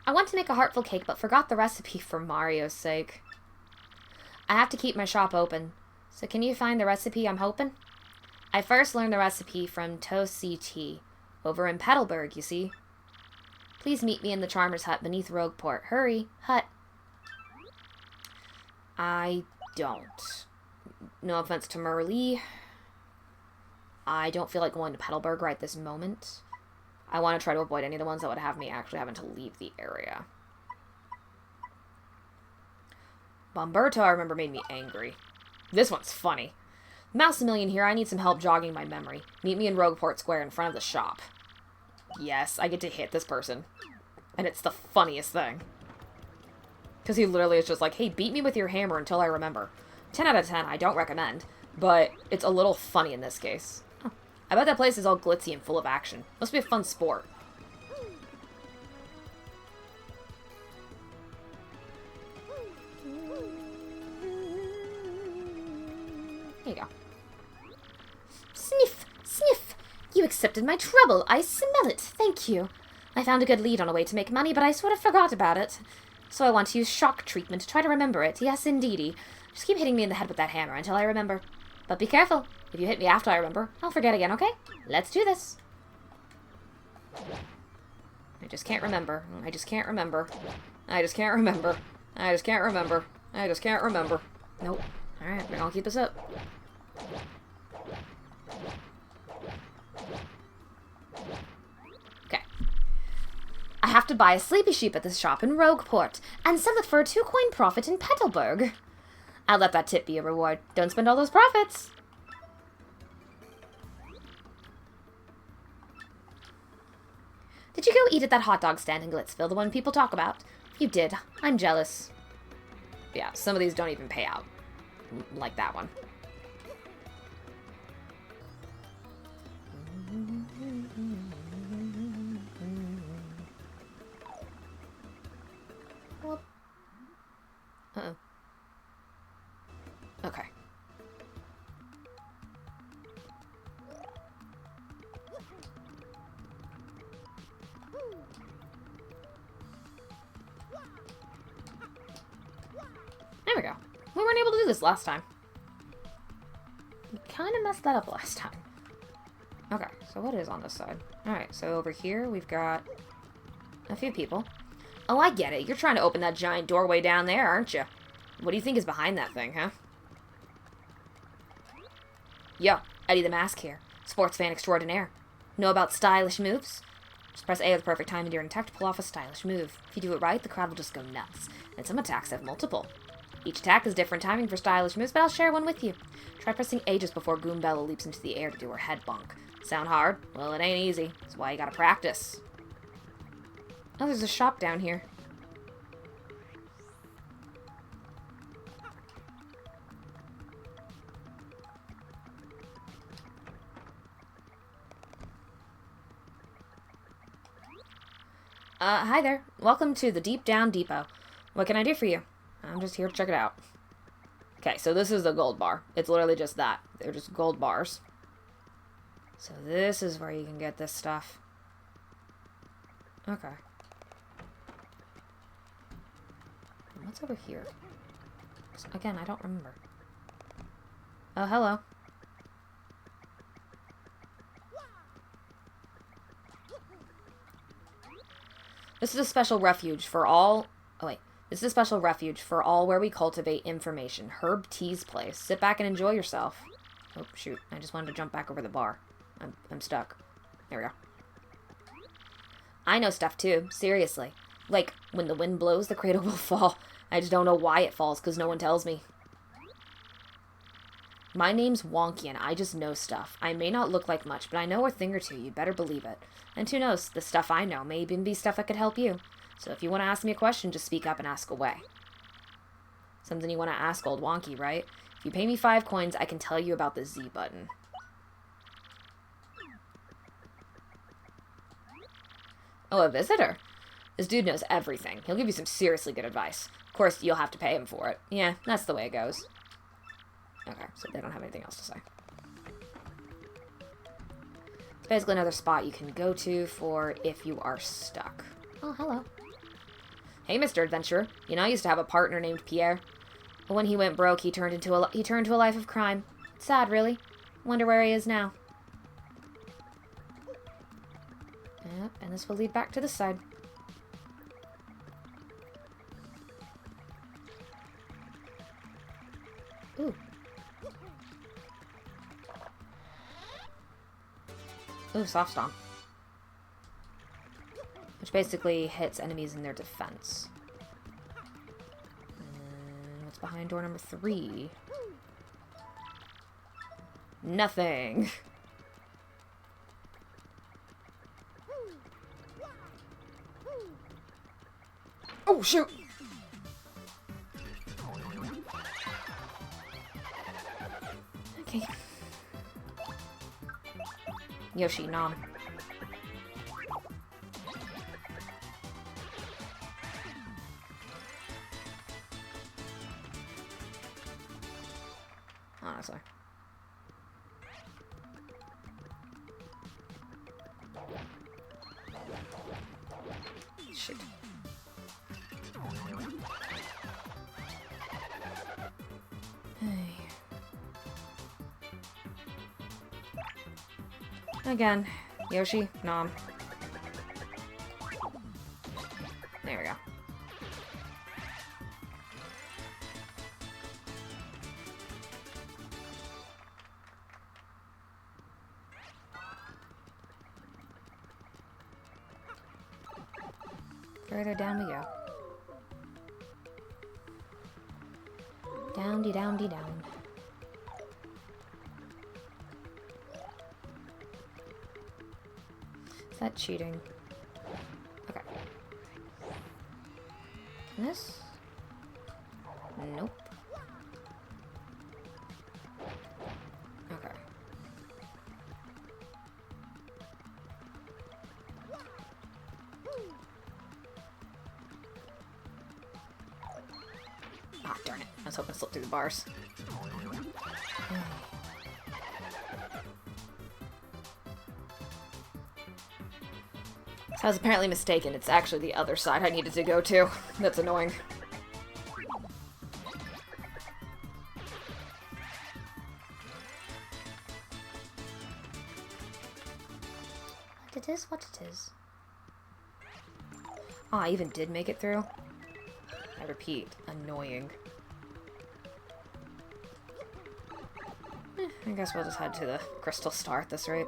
Speaker 1: I want to make a heartful cake, but forgot the recipe for Mario's sake. I have to keep my shop open. So can you find the recipe I'm hoping? I first learned the recipe from Toast CT, over in Petalburg, you see. Please meet me in the Charmer's Hut beneath Rogueport. Hurry, hut. I don't. No offense to Merlee. I don't feel like going to Petalburg right this moment. I want to try to avoid any of the ones that would have me actually having to leave the area. Bomberto, I remember, made me angry. This one's funny. Mouse-a-million here, I need some help jogging my memory. Meet me in Rogueport Square in front of the shop. Yes, I get to hit this person. And it's the funniest thing. Because he literally is just like, hey, beat me with your hammer until I remember. 10 out of 10, I don't recommend. But it's a little funny in this case. Huh. I bet that place is all glitzy and full of action. Must be a fun sport. Here you go.
Speaker 2: Sniff! Sniff! You accepted my trouble. I smell it. Thank you. I found a good lead on a way to make money, but I sort of forgot about it. So I want to use shock treatment to try to remember it. Yes, indeedy. Just keep hitting me in the head with that hammer until I remember. But be careful. If you hit me after I remember, I'll forget again, okay? Let's do this.
Speaker 1: I just can't remember. I just can't remember. I just can't remember. I just can't remember. I just can't remember. Nope. Alright, we're gonna keep this up. Okay. I have to buy a sleepy sheep at this shop in Rogueport, and sell it for a 2-coin profit in Petalburg. I'll let that tip be a reward. Don't spend all those profits. Did you go eat at that hot dog stand in Glitzville, the one people talk about? You did. I'm jealous. Yeah, some of these don't even pay out. Like that one. Uh-oh. Okay. There we go. We weren't able to do this last time. We kind of messed that up last time. Okay, so what is on this side? Alright, so over here we've got a few people. Oh, I get it. You're trying to open that giant doorway down there, aren't you? What do you think is behind that thing, huh? Yo, Eddie the Mask here. Sports fan extraordinaire. Know about stylish moves? Just press A at the perfect time during attack to pull off a stylish move. If you do it right, the crowd will just go nuts. And some attacks have multiple. Each attack has different timing for stylish moves, but I'll share one with you. Try pressing A just before Goombella leaps into the air to do her head bonk. Sound hard? Well, it ain't easy. That's why you gotta practice. Oh, there's a shop down here. Hi there. Welcome to the Deep Down Depot. What can I do for you? I'm just here to check it out. Okay, so this is the gold bar. It's literally just that. They're just gold bars. So this is where you can get this stuff. Okay. What's over here? Again, I don't remember. Oh, hello. This is a special refuge for all... Oh, wait. This is a special refuge for all where we cultivate information. Herb Tea's place. Sit back and enjoy yourself. Oh, shoot. I just wanted to jump back over the bar. I'm stuck. There we go. I know stuff, too. Seriously. Like, when the wind blows, the cradle will fall. I just don't know why it falls, because no one tells me. My name's Wonky, and I just know stuff. I may not look like much, but I know a thing or two. You'd better believe it. And who knows, the stuff I know may even be stuff that could help you. So if you want to ask me a question, just speak up and ask away. Something you want to ask old Wonky, right? If you pay me 5 coins, I can tell you about the Z button. Oh, a visitor? This dude knows everything. He'll give you some seriously good advice. Of course, you'll have to pay him for it. Yeah, that's the way it goes. Okay, so they don't have anything else to say. It's basically another spot you can go to for if you are stuck. Oh, hello. Hey, Mr. Adventurer. You know, I used to have a partner named Pierre. But when he went broke, he turned to a life of crime. Sad, really. Wonder where he is now. Yep, and this will lead back to this side. Ooh. Ooh, soft stomp. Which basically hits enemies in their defense. And what's behind door number 3? Nothing. Oh, shoot! Okay. Yoshi, nom. Honestly. Shoot. Again, Yoshi, nom. There we go. Further down we go. Down. Is that cheating? Okay. Can this? Nope. Okay. Ah, darn it. I was hoping to slip through the bars. So I was apparently mistaken. It's actually the other side I needed to go to. That's annoying.
Speaker 2: What it is, what it is.
Speaker 1: Oh, I even did make it through. I repeat, annoying. I guess we'll just head to the Crystal Star at this rate.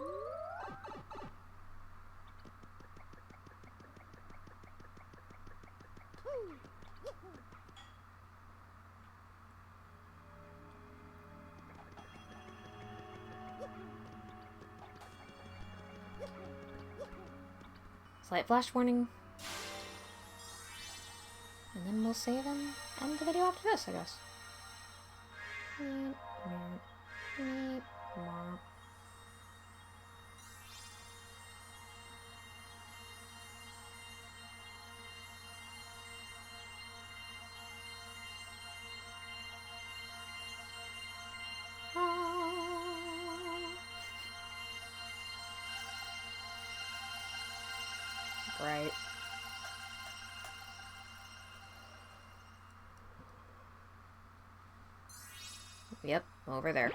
Speaker 1: Slight flash warning. And then we'll save and end the video after this, I guess. Right. Yep, over there.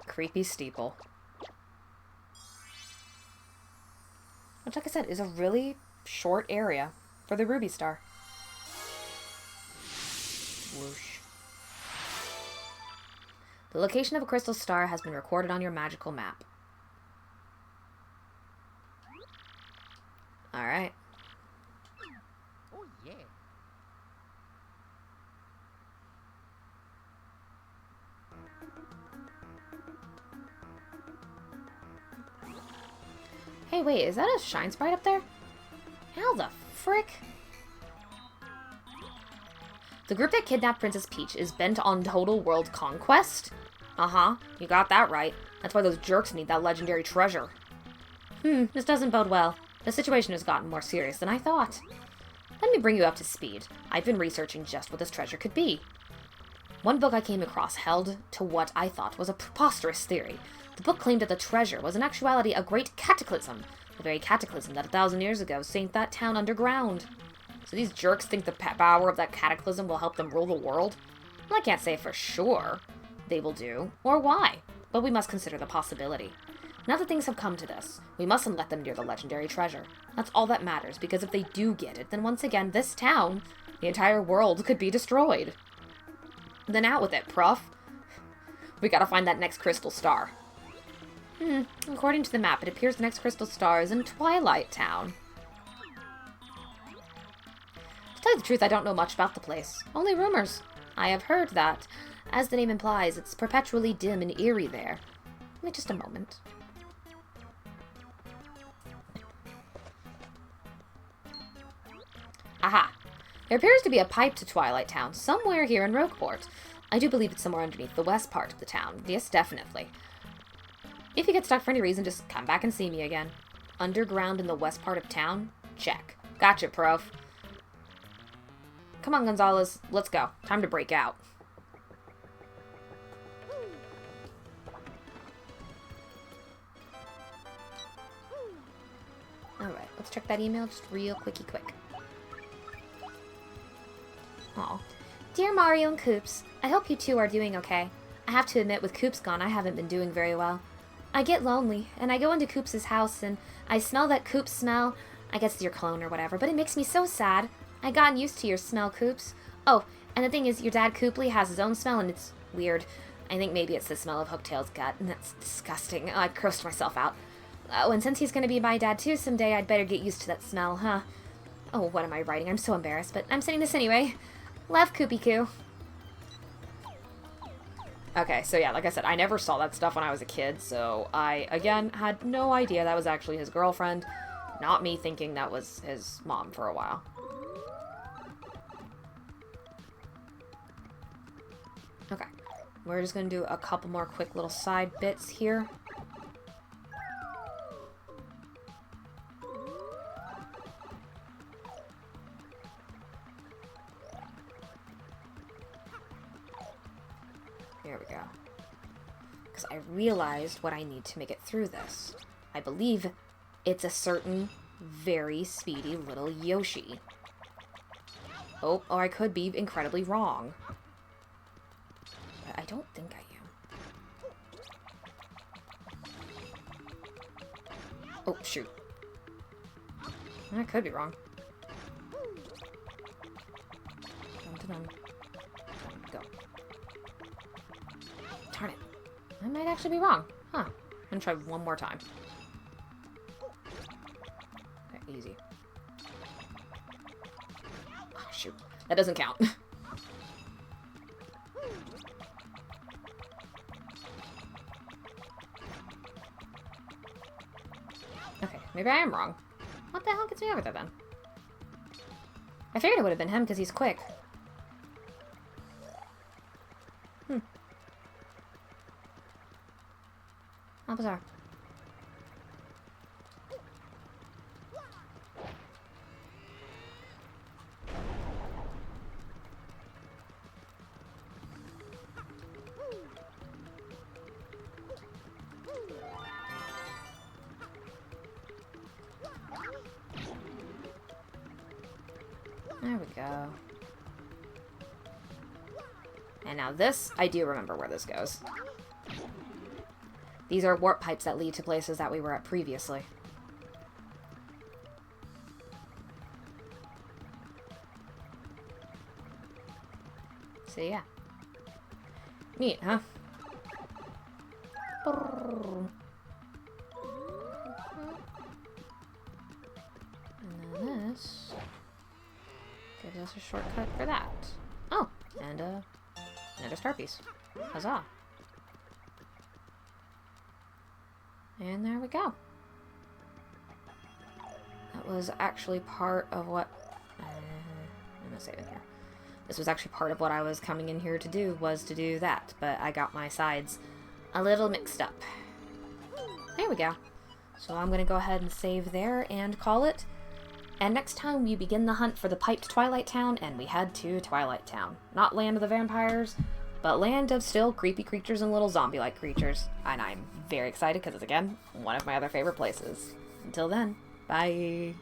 Speaker 1: Creepy steeple. Which, like I said, is a really short area for the Ruby Star. Whoosh. The location of a crystal star has been recorded on your magical map. Alright.
Speaker 3: Oh, yeah.
Speaker 1: Hey, wait, is that a shine sprite up there? How the frick? The group that kidnapped Princess Peach is bent on total world conquest? Uh-huh, you got that right. That's why those jerks need that legendary treasure. This doesn't bode well. The situation has gotten more serious than I thought. Let me bring you up to speed. I've been researching just what this treasure could be. One book I came across held to what I thought was a preposterous theory. The book claimed that the treasure was in actuality a great cataclysm, the very cataclysm that 1,000 years ago sank that town underground. So these jerks think the power of that cataclysm will help them rule the world? Well, I can't say for sure they will do, or why, but we must consider the possibility. Now that things have come to this, we mustn't let them near the legendary treasure. That's all that matters, because if they do get it, then once again, this town, the entire world, could be destroyed. Then out with it, Prof. We gotta find that next crystal star. According to the map, it appears the next crystal star is in Twilight Town. To tell you the truth, I don't know much about the place. Only rumors. I have heard that, as the name implies, it's perpetually dim and eerie there. Wait just a moment. Aha! There appears to be a pipe to Twilight Town somewhere here in Rogueport. I do believe it's somewhere underneath the west part of the town. Yes, definitely. If you get stuck for any reason, just come back and see me again. Underground in the west part of town? Check. Gotcha, Prof. Come on, Gonzalez. Let's go. Time to break out. Alright, let's check that email just real quick. Aw.
Speaker 2: Dear Mario and Koops, I hope you two are doing okay. I have to admit, with Koops gone, I haven't been doing very well. I get lonely, and I go into Koops' house, and I smell that Koops smell, I guess it's your clone or whatever, but it makes me so sad. I gotten used to your smell, Coops. Oh, and the thing is, your dad Coopley has his own smell, and it's weird. I think maybe it's the smell of Hooktail's gut, and that's disgusting. I grossed myself out. Oh, and since he's gonna be my dad too someday, I'd better get used to that smell, huh? Oh, what am I writing? I'm so embarrassed, but I'm saying this anyway. Love, Koopy Koo.
Speaker 1: Okay, so yeah, like I said, I never saw that stuff when I was a kid, so I, again, had no idea that was actually his girlfriend. Not me thinking that was his mom for a while. Okay, we're just gonna do a couple more quick little side bits here. There we go. Because I realized what I need to make it through this. I believe it's a certain very speedy little Yoshi. Oh, or I could be incredibly wrong. But I don't think I am. Oh, shoot. I could be wrong. Dun-dun-dun. Go. Darn it. I might actually be wrong. Huh. I'm gonna try one more time. Okay, easy. Oh, shoot. That doesn't count. Okay, maybe I am wrong. What the hell gets me over there then? I figured it would have been him because he's quick. How bizarre. There we go. And now this, I do remember where this goes. These are warp pipes that lead to places that we were at previously. So yeah. Neat, huh? And then this gives us a shortcut for that. Oh, and another star piece. Huzzah. And there we go. That was actually part of what... I'm gonna save it here. This was actually part of what I was coming in here to do, was to do that. But I got my sides a little mixed up. There we go. So I'm gonna go ahead and save there and call it. And next time we begin the hunt for the piped Twilight Town, and we head to Twilight Town. Not Land of the Vampires, but land of still creepy creatures and little zombie-like creatures. And I'm very excited because it's, again, one of my other favorite places. Until then, bye!